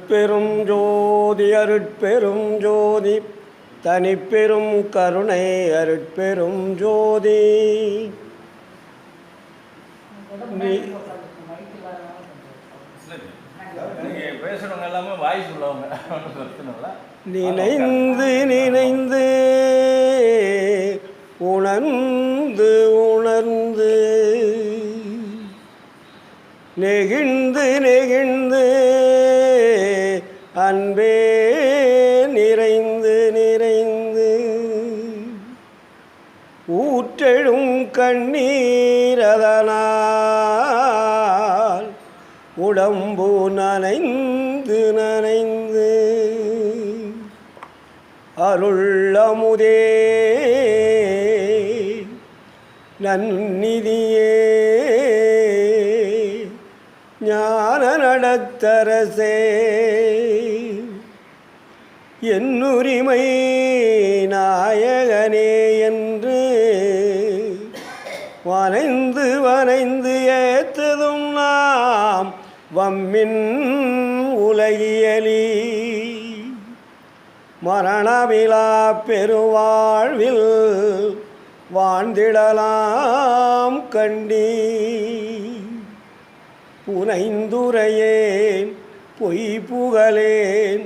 அருட்பெரும் ஜோதி அருட்பெரும் ஜோதி தனிப்பெரும் கருணை அருட்பெரும் ஜோதி. நினைந்து நினைந்து உணர்ந்து உணர்ந்து நெகிழ்ந்து நெகிழ்ந்து அன்பே நிறைந்து நிறைந்து ஊற்றெழும் கண்ணீரதனால் உடம்பு நனைந்து நனைந்து அருளமுதே நன்னிதியே ஞான நடத்தரசே என்னுரிமை நாயகனே என்று வனைந்து வனைந்து ஏத்ததும் நாம் வம்மின் உலகியலி மரணமிலா பெருவாழ்வில் வாழ்ந்திடலாம் கண்டீ. புனைந்துரையேன் பொய் புகழேன்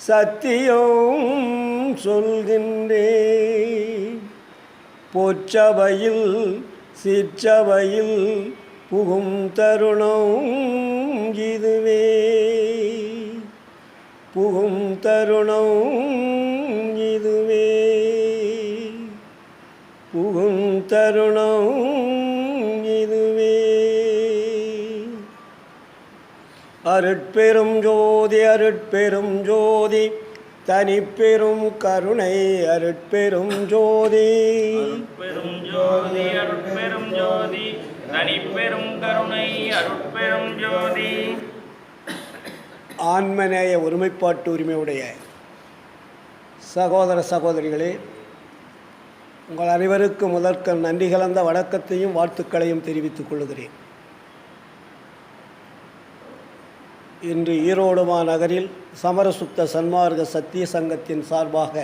சத்தியம் சொல்கின்றேன். பொற்சபையில் சிற்சபையில் புகும் தருணம் இதுவே புகும் தருணம் இதுவே புகும் தருணம் இதுவே. அருட்பெரும் ஜோதி அருட்பெரும் ஜோதி தனிப்பெரும் கருணை அருட்பெரும் ஜோதி. அருட்பெரும் ஜோதி அருட்பெரும் ஜோதி தனிப்பெரும் கருணை அருட்பெரும் ஜோதி. ஆன்மநேய ஒருமைப்பாட்டு உரிமையுடைய சகோதர சகோதரிகளே, உங்கள் அனைவருக்கும் முதற்க நன்றி கலந்த வணக்கத்தையும் வாழ்த்துக்களையும் தெரிவித்துக் கொள்கிறேன். இன்று ஈரோடு மாநகரில் சமரசுத்த சன்மார்க்க சத்திய சங்கத்தின் சார்பாக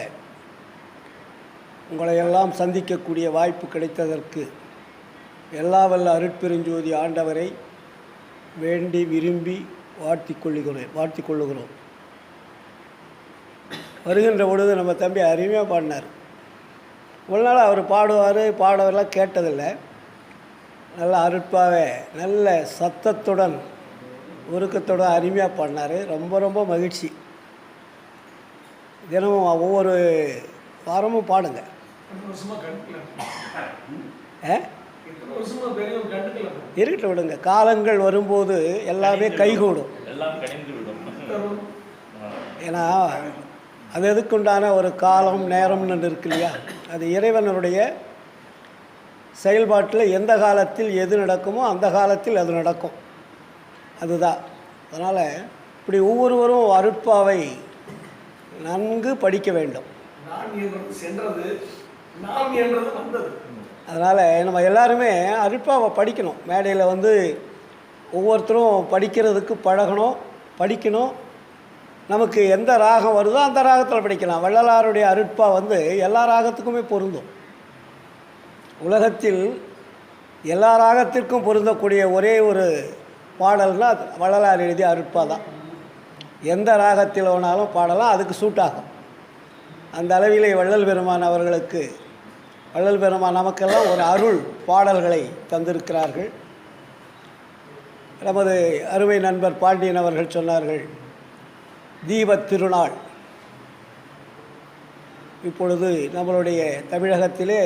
உங்களையெல்லாம் சந்திக்கக்கூடிய வாய்ப்பு கிடைத்ததற்கு எல்லா வல்ல அருட்பெருஞ்சோதி ஆண்டவரை வேண்டி விரும்பி வாழ்த்திக் கொள்ளுகிறோம். வருகின்ற பொழுது நம்ம தம்பி அருமையாக பாடினார். ஒரு நாள் அவர் பாடுவாரெல்லாம் கேட்டதில்லை. நல்ல அருட்பாவே நல்ல சத்தத்துடன் உருக்கத்தோட அருமையாக பாடினார். ரொம்ப ரொம்ப மகிழ்ச்சி. தினமும் ஒவ்வொரு வாரமும் பாடுங்க. இருக்கட்டும் விடுங்க. காலங்கள் வரும்போது எல்லாமே கைகூடும். ஏன்னா அது எதுக்குண்டான ஒரு காலம் நேரம்னு இருக்கு இல்லையா, அது இறைவனுடைய செயல்பாட்டில் எந்த காலத்தில் எது நடக்குமோ அந்த காலத்தில் அது நடக்கும். அதுதான். அதனால் இப்படி ஒவ்வொருவரும் அருட்பாவை நன்கு படிக்க வேண்டும். அதனால் நம்ம எல்லாருமே அருட்பாவை படிக்கணும். மேடையில் வந்து ஒவ்வொருத்தரும் படிக்கிறதுக்கு படிக்கணும். நமக்கு எந்த ராகம் வருதோ அந்த ராகத்தில் படிக்கலாம். வள்ளலாருடைய அருட்பா வந்து எல்லா ராகத்துக்குமே பொருந்தும். உலகத்தில் எல்லா ராகத்திற்கும் பொருந்தக்கூடிய ஒரே ஒரு பாடல்னால் வள்ளலார் எழுதிய அருட்பா தான். எந்த ராகத்தில் வேணாலும் பாடலாம், அதுக்கு சூட் ஆகும். அந்த அளவிலே வள்ளல் பெருமான் நமக்கெல்லாம் ஒரு அருள் பாடல்களை தந்திருக்கிறார்கள். நமது அருமை நண்பர் பாண்டியன் அவர்கள் சொன்னார்கள், தீபத் திருநாள். இப்பொழுது நம்மளுடைய தமிழகத்திலே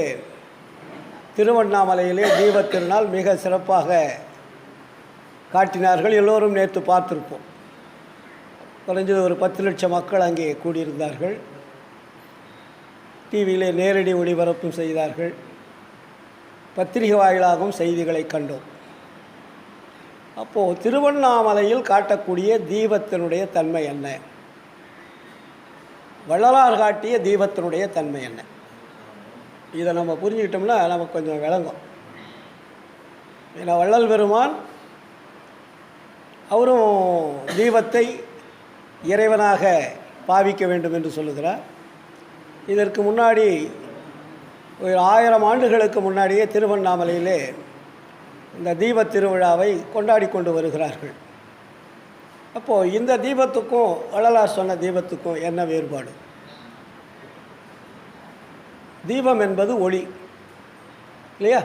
திருவண்ணாமலையிலே தீபத் திருநாள் மிக சிறப்பாக காட்டினார்கள். எல்லோரும் நேற்று பார்த்துருப்போம். குறைஞ்சது ஒரு 10 லட்சம் மக்கள் அங்கே கூடியிருந்தார்கள். டிவியிலே நேரடி ஒளிபரப்பும் செய்தார்கள். பத்திரிகை வாயிலாகவும் செய்திகளை கண்டோம். அப்போது திருவண்ணாமலையில் காட்டக்கூடிய தீபத்தினுடைய தன்மை என்ன, வள்ளலார் காட்டிய தீபத்தினுடைய தன்மை என்ன, இதை நம்ம புரிஞ்சுக்கிட்டோம்னா நமக்கு கொஞ்சம் விளங்கும். ஏன்னா வள்ளல் பெருமான் அவரும் தீபத்தை இறைவனாக பாவிக்க வேண்டும் என்று சொல்லுகிறார். இதற்கு முன்னாடி ஒரு 1000 ஆண்டுகளுக்கு முன்னாடியே திருவண்ணாமலையிலே இந்த தீபத் திருவிழாவை கொண்டாடி கொண்டு வருகிறார்கள். அப்போது இந்த தீபத்துக்கும் வள்ளலார் சொன்ன தீபத்துக்கும் என்ன வேறுபாடு? தீபம் என்பது ஒளி இல்லையா?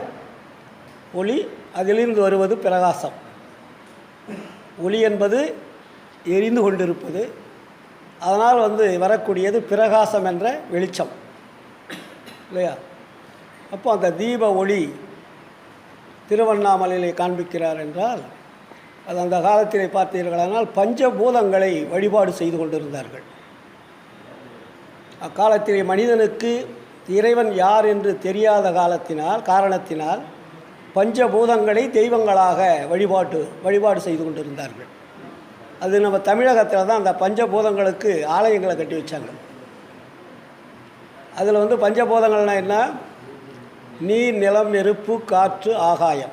ஒளி, அதிலிருந்து வருவது பிரகாசம். ஒளி என்பது எரிந்து கொண்டிருப்பது, அதனால் வரக்கூடியது பிரகாசம் என்ற வெளிச்சம் இல்லையா? அப்போ அந்த தீப ஒளி திருவண்ணாமலையிலே காண்பிக்கிறார் என்றால், அது அந்த காலத்திலே பார்த்தீர்களானால் பஞ்சபூதங்களை வழிபாடு செய்து கொண்டிருந்தார்கள். அக்காலத்திலே மனிதனுக்கு இறைவன் யார் என்று தெரியாத காரணத்தினால் பஞ்சபூதங்களை தெய்வங்களாக வழிபாடு செய்து கொண்டிருந்தார்கள். அது நம்ம தமிழகத்தில் தான் அந்த பஞ்சபூதங்களுக்கு ஆலயங்களை கட்டி வச்சாங்க. அதில் பஞ்சபூதங்கள்னால் என்ன? நீர், நிலம், நெருப்பு, காற்று, ஆகாயம்.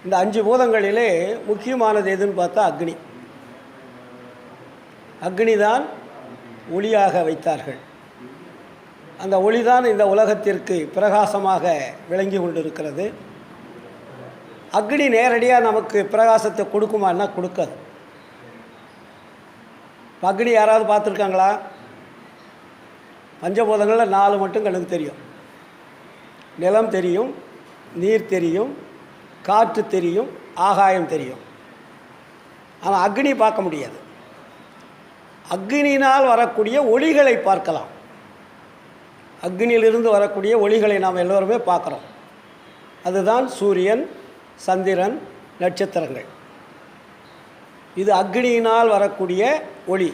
இந்த 5 பூதங்களிலே முக்கியமானது எதுன்னு பார்த்தா அக்னி. அக்னி தான் ஒளியாக வைத்தார்கள். அந்த ஒளிதான் இந்த உலகத்திற்கு பிரகாசமாக விளங்கி கொண்டிருக்கிறது. அக்னி நேரடியாக நமக்கு பிரகாசத்தை கொடுக்குமான்னா கொடுக்காது. அக்னி யாராவது பார்த்துருக்காங்களா? பஞ்சபூதங்களில் 4 மட்டும் கண்ணுக்கு தெரியும். நிலம் தெரியும், நீர் தெரியும், காற்று தெரியும், ஆகாயம் தெரியும். ஆனால் அக்னி பார்க்க முடியாது. அக்னியினால் வரக்கூடிய ஒளிகளை பார்க்கலாம். அக்னியிலிருந்து வரக்கூடிய ஒளிகளை நாம் எல்லோருமே பார்க்குறோம். அதுதான் சூரியன், சந்திரன், நட்சத்திரங்கள். இது அக்னியினால் வரக்கூடிய ஒளி.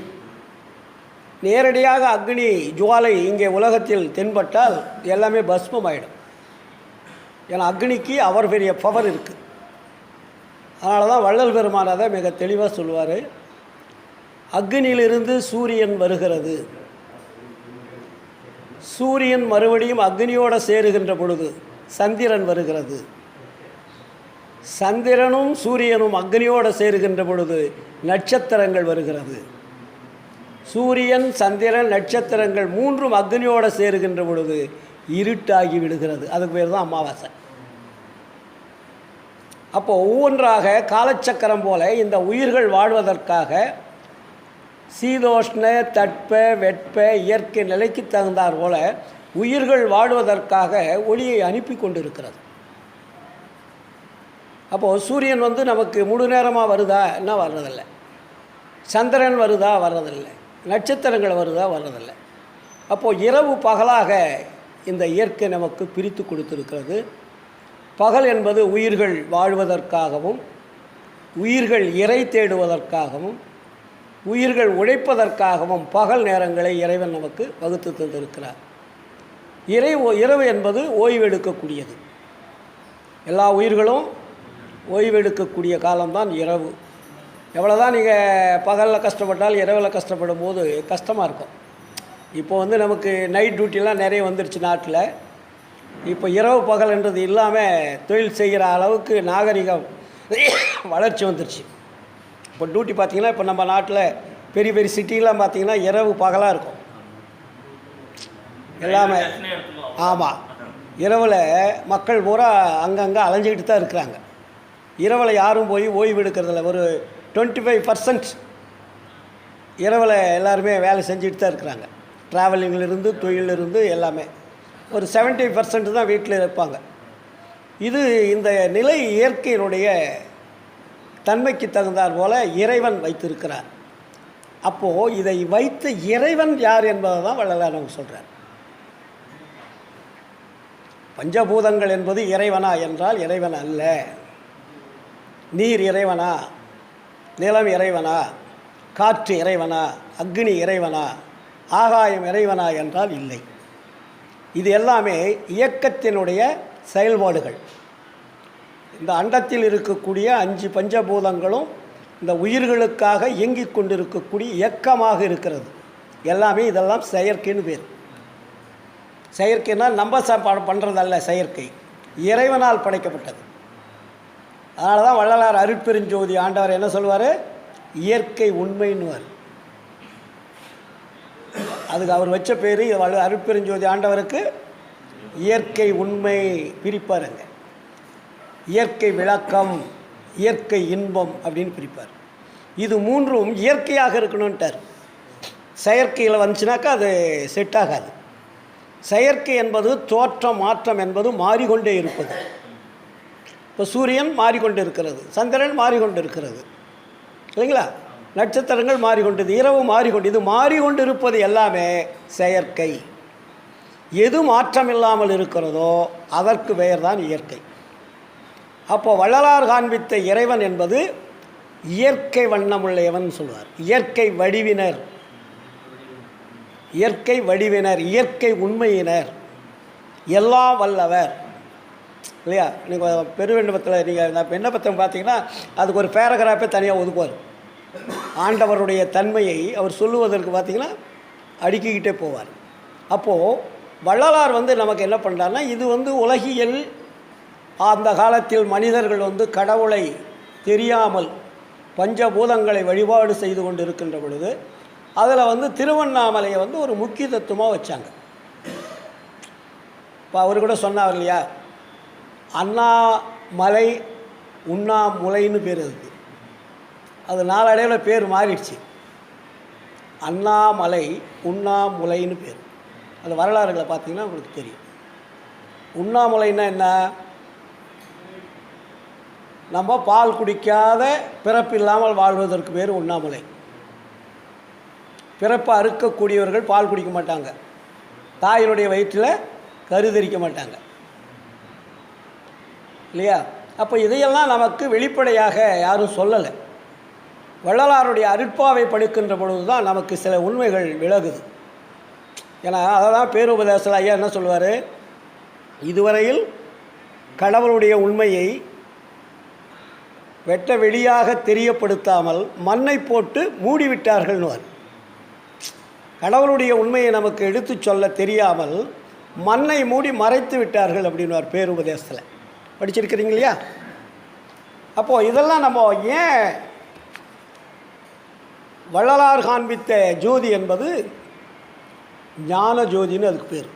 நேரடியாக அக்னி ஜுவாலை இங்கே உலகத்தில் தென்பட்டால் எல்லாமே பஸ்மமாயிடும். ஏன்னா அக்னிக்கு அவர் பெரிய பவர் இருக்குது. அதனால தான் வள்ளல் பெருமான் அதை மிக தெளிவாக சொல்லுவார். அக்னியிலிருந்து சூரியன் வருகிறது. சூரியன் மறுபடியும் அக்னியோடு சேருகின்ற பொழுது சந்திரன் வருகிறது. சந்திரனும் சூரியனும் அக்னியோடு சேருகின்ற பொழுது நட்சத்திரங்கள் வருகிறது. சூரியன், சந்திரன், நட்சத்திரங்கள் 3ம் அக்னியோடு சேருகின்ற பொழுது இருட்டாகி விடுகிறது. அதுக்கு பேர் தான் அமாவாசை. அப்போது ஒவ்வொன்றாக காலச்சக்கரம் போல இந்த உயிர்கள் வாழ்வதற்காக சீதோஷ்ண, தட்ப, வெட்ப, இயற்கை நிலைக்கு தகுந்தார் போல உயிர்கள் வாழ்வதற்காக ஒளியை அனுப்பி கொண்டிருக்கிறது. அப்போது சூரியன் நமக்கு முழு நேரமாக வருதா? என்ன வர்றதில்லை. சந்திரன் வருதா? வர்றதில்லை. நட்சத்திரங்கள் வருதா? வர்றதில்லை. அப்போது இரவு பகலாக இந்த இயற்கை நமக்கு பிரித்து கொடுத்திருக்கிறது. பகல் என்பது உயிர்கள் வாழ்வதற்காகவும், உயிர்கள் இறை தேடுவதற்காகவும், உயிர்கள் உழைப்பதற்காகவும் பகல் நேரங்களை இறைவன் நமக்கு வகுத்து தந்திருக்கிறார். இரவு என்பது ஓய்வெடுக்கக்கூடியது. எல்லா உயிர்களும் ஓய்வெடுக்கக்கூடிய காலம்தான் இரவு. எவ்வளோதான் நீங்கள் பகலில் கஷ்டப்பட்டால் இரவில் கஷ்டப்படும் போது கஷ்டமாக இருக்கும். இப்போ நமக்கு நைட் டியூட்டிலாம் நிறைய வந்துடுச்சு நாட்டில். இப்போ இரவு பகல்ன்றது இல்லாமல் தொழில் செய்கிற அளவுக்கு நாகரிகம் வளர்ச்சி வந்துடுச்சு. இப்போ டியூட்டி பார்த்திங்கன்னா இப்போ நம்ம நாட்டில் பெரிய பெரிய சிட்டிலாம் பார்த்திங்கன்னா இரவு பகலாக இருக்கும் எல்லாமே. ஆமாம், இரவில் மக்கள் பூரா அங்கங்கே அலைஞ்சிக்கிட்டு தான் இருக்கிறாங்க. இரவில் யாரும் போய் ஓய்வு எடுக்கிறதில்ல. ஒரு 25% இரவில் எல்லாருமே வேலை செஞ்சுட்டு தான் இருக்கிறாங்க. ட்ராவலிங்கிலிருந்து, தொழிலிருந்து எல்லாமே. ஒரு 70% தான் வீட்டில் இருப்பாங்க. இது இந்த நிலை இயற்கையினுடைய தன்மைக்கு தகுந்தார் போல இறைவன் வைத்திருக்கிறார். அப்போது இதை வைத்த இறைவன் யார் என்பதை தான் வள்ளலார் நமக்கு சொல்கிறார். பஞ்சபூதங்கள் என்பது இறைவனா என்றால் இறைவன் அல்ல. நீர் இறைவனா? நிலம் இறைவனா? காற்று இறைவனா? அக்னி இறைவனா? ஆகாயம் இறைவனா என்றால் இல்லை. இது எல்லாமே இயக்கத்தினுடைய செயல்பாடுகள். இந்த அண்டத்தில் இருக்கக்கூடிய 5 பஞ்சபூதங்களும் இந்த உயிர்களுக்காக இயங்கிக் கொண்டிருக்கக்கூடிய இயக்கமாக இருக்கிறது. எல்லாமே இதெல்லாம் செயற்கைன்னு பேர். செயற்கைன்னா நம்ம பண்ணுறதல்ல, செயற்கை இறைவனால் படைக்கப்பட்டது. அதனால தான் வள்ளலார் அருட்பெருஞ்சோதி ஆண்டவர் என்ன சொல்வார்? இயற்கை உண்மைன்னுவார். அதுக்கு அவர் வச்ச பேர் அருட்பெருஞ்சோதி ஆண்டவருக்கு இயற்கை உண்மை பிரிப்பாருங்க. இயற்கை விளக்கம், இயற்கை இன்பம் அப்படின்னு பிரிப்பார். இது மூன்றும் இயற்கையாக இருக்கணும்ட்டார். செயற்கையில் வந்துச்சுனாக்கா அது செட் ஆகாது. செயற்கை என்பது தோற்றம், மாற்றம் என்பது மாறிக்கொண்டே இருப்பது. இப்போ சூரியன் மாறிக்கொண்டு இருக்கிறது, சந்திரன் மாறிக்கொண்டு இருக்கிறது இல்லைங்களா, நட்சத்திரங்கள் மாறிக்கொண்டது, இரவு மாறிக்கொண்டு, இது மாறிக்கொண்டு இருப்பது எல்லாமே செயற்கை. எது மாற்றம் இல்லாமல் இருக்கிறதோ அதற்கு பெயர் தான் இயற்கை. அப்போது வள்ளலார் காண்பித்த இறைவன் என்பது இயற்கை வண்ணமுள்ளையவன் சொல்வார். இயற்கை வடிவினர், இயற்கை வடிவினர், இயற்கை உண்மையினர், எல்லாம் வல்லவர் இல்லையா. நீங்கள் பெருவிண்ணப்பத்தில் நீங்கள் விண்ணப்பத்தை பார்த்தீங்கன்னா அதுக்கு ஒரு பேராகிராஃபே தனியாக ஒதுக்குவார். ஆண்டவருடைய தன்மையை அவர் சொல்லுவதற்கு பார்த்திங்கன்னா அடுக்கிக்கிட்டே போவார். அப்போது வள்ளலார் நமக்கு என்ன பண்ணுறாருன்னா, இது உலகியல் அந்த காலத்தில் மனிதர்கள் கடவுளை தெரியாமல் பஞ்சபூதங்களை வழிபாடு செய்து கொண்டு இருக்கின்ற பொழுது அதில் திருவண்ணாமலையை ஒரு முக்கிய தத்துவமாக வச்சாங்க. இப்போ அவர் கூட சொன்னார் இல்லையா, அண்ணாமலை உண்ணாமுலைன்னு பேர் அதுக்கு. அது நாளடைவில் பேர் மாறிடுச்சு, அண்ணாமலை உண்ணாமுலைன்னு பேர். அது வரலாறுகளை பார்த்திங்கன்னா உங்களுக்கு தெரியும். உண்ணாமுலைன்னா என்ன, நம்ம பால் குடிக்காத பிறப்பு இல்லாமல் வாழ்வதற்கு பேர் உண்ணாமுலை. பிறப்பை அறுக்கக்கூடியவர்கள் பால் குடிக்க மாட்டாங்க, தாயினுடைய வயிற்றில் கருதரிக்க மாட்டாங்க இல்லையா. அப்போ இதையெல்லாம் நமக்கு வெளிப்படையாக யாரும் சொல்லலை. வள்ளலாருடைய அருட்பாவை படிக்கின்ற பொழுது தான் நமக்கு சில உண்மைகள் விலகுது. ஏன்னா அதை தான் பேருபதேசத்தில் ஐயா என்ன சொல்லுவார், இதுவரையில் கடவுளுடைய உண்மையை வெட்ட வெளியாக தெரியப்படுத்தாமல் மண்ணை போட்டு மூடிவிட்டார்கள்னுவார். கடவுளுடைய உண்மையை நமக்கு எடுத்து சொல்ல தெரியாமல் மண்ணை மூடி மறைத்து விட்டார்கள் அப்படின்வார் பேருபதேசத்தில். படிச்சிருக்கிறீங்க இல்லையா. அப்போது இதெல்லாம் நம்ம ஏன் வள்ளலார் காண்பித்த ஜோதி என்பது ஞான ஜோதின்னு அதுக்கு பேர்.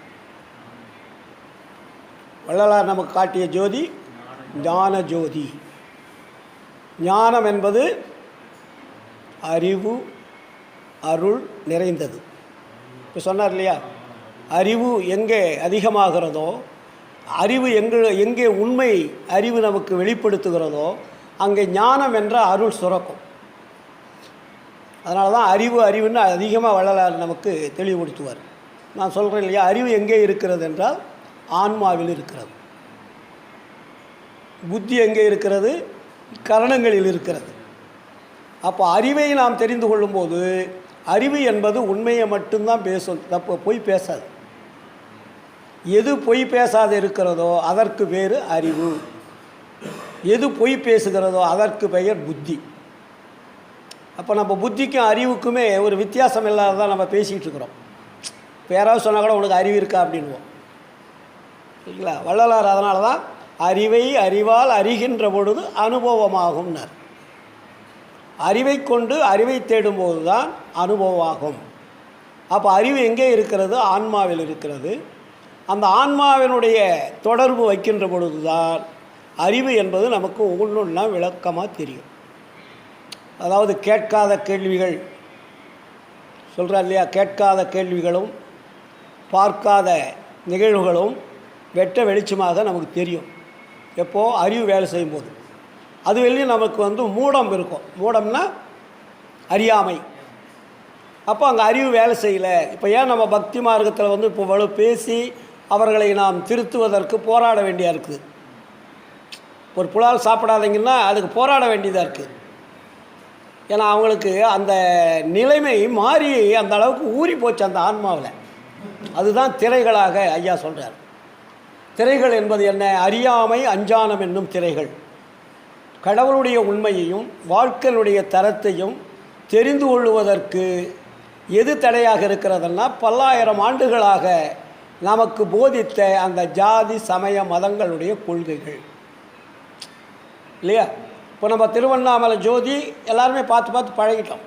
வள்ளலார் நமக்கு காட்டிய ஜோதி ஞான ஜோதி. ஞானம் என்பது அறிவு அருள் நிறைந்தது. இப்போ சொன்னார் இல்லையா, அறிவு எங்கே அதிகமாகிறதோ, அறிவு எங்கே உண்மை அறிவு நமக்கு வெளிப்படுத்துகிறதோ அங்கே ஞானம் என்ற அருள் சுரக்கும். அதனால தான் அறிவுன்னு அதிகமாக வள்ளலார் நமக்கு தெளிவுபடுத்துவார். நான் சொல்கிறேன் இல்லையா, அறிவு எங்கே இருக்கிறது என்றால் ஆன்மாவில் இருக்கிறது. புத்தி எங்கே இருக்கிறது, கரணங்களில் இருக்கிறது. அப்போ அறிவை நாம் தெரிந்து கொள்ளும்போது அறிவு என்பது உண்மையை மட்டும்தான் பேசும், தப்பு பொய் பேசாது. எது பொய் பேசாது இருக்கிறதோ அதற்கு பேர் அறிவு, எது பொய் பேசுகிறதோ அதற்கு பெயர் புத்தி. அப்போ நம்ம புத்திக்கும் அறிவுக்குமே ஒரு வித்தியாசம் இல்லாததான் நம்ம பேசிகிட்டு இருக்கிறோம். இப்போ யாராவது சொன்னால் கூட உனக்கு அறிவு இருக்கா அப்படின்வோம் இல்லைங்களா. வள்ளலார் அதனால தான் அறிவை அறிவால் அறிகின்ற பொழுது அனுபவமாகும்னார். அறிவை கொண்டு அறிவை தேடும்போது தான் அனுபவமாகும். அப்போ அறிவு எங்கே இருக்கிறது, ஆன்மாவில் இருக்கிறது. அந்த ஆன்மாவினுடைய தொடர்பு வைக்கின்ற பொழுது தான் அறிவு என்பது நமக்கு ஒவ்வொன்றா விளக்கமாக தெரியும். அதாவது கேட்காத கேள்விகள் சொல்கிறார் இல்லையா, கேட்காத கேள்விகளும் பார்க்காத நிகழ்வுகளும் வெட்ட வெளிச்சமாக நமக்கு தெரியும். எப்போது அறிவு வேலை செய்யும்போது. அது வெளியும் நமக்கு மூடம் இருக்கும். மூடம்னா அறியாமை. அப்போ அங்கே அறிவு வேலை செய்யலை. இப்போ ஏன் நம்ம பக்தி மார்க்கத்தில் இப்போ இவ்வளோ பேசி அவர்களை நாம் திருத்துவதற்கு போராட வேண்டியதாக இருக்குது. ஒரு புலால் சாப்பிடாதீங்கன்னா அதுக்கு போராட வேண்டியதாக இருக்குது. ஏன்னா அவங்களுக்கு அந்த நிலைமை மாறி அந்த அளவுக்கு ஊறி போச்சு அந்த ஆன்மாவில். அதுதான் திரைகளாக ஐயா சொல்கிறார். திரைகள் என்பது என்ன, அறியாமை அஞ்ஞானம் என்னும் திரைகள். கடவுளுடைய உண்மையையும் வாழ்க்கையினுடைய தரத்தையும் தெரிந்து கொள்வதற்கு எது தடையாக இருக்கிறதுன்னா, பல்லாயிரம் ஆண்டுகளாக நமக்கு போதித்த அந்த ஜாதி சமய மதங்களுடைய கொள்கைகள் இல்லையா. இப்போ நம்ம திருவண்ணாமலை ஜோதி எல்லாருமே பார்த்து பார்த்து பழகிட்டோம்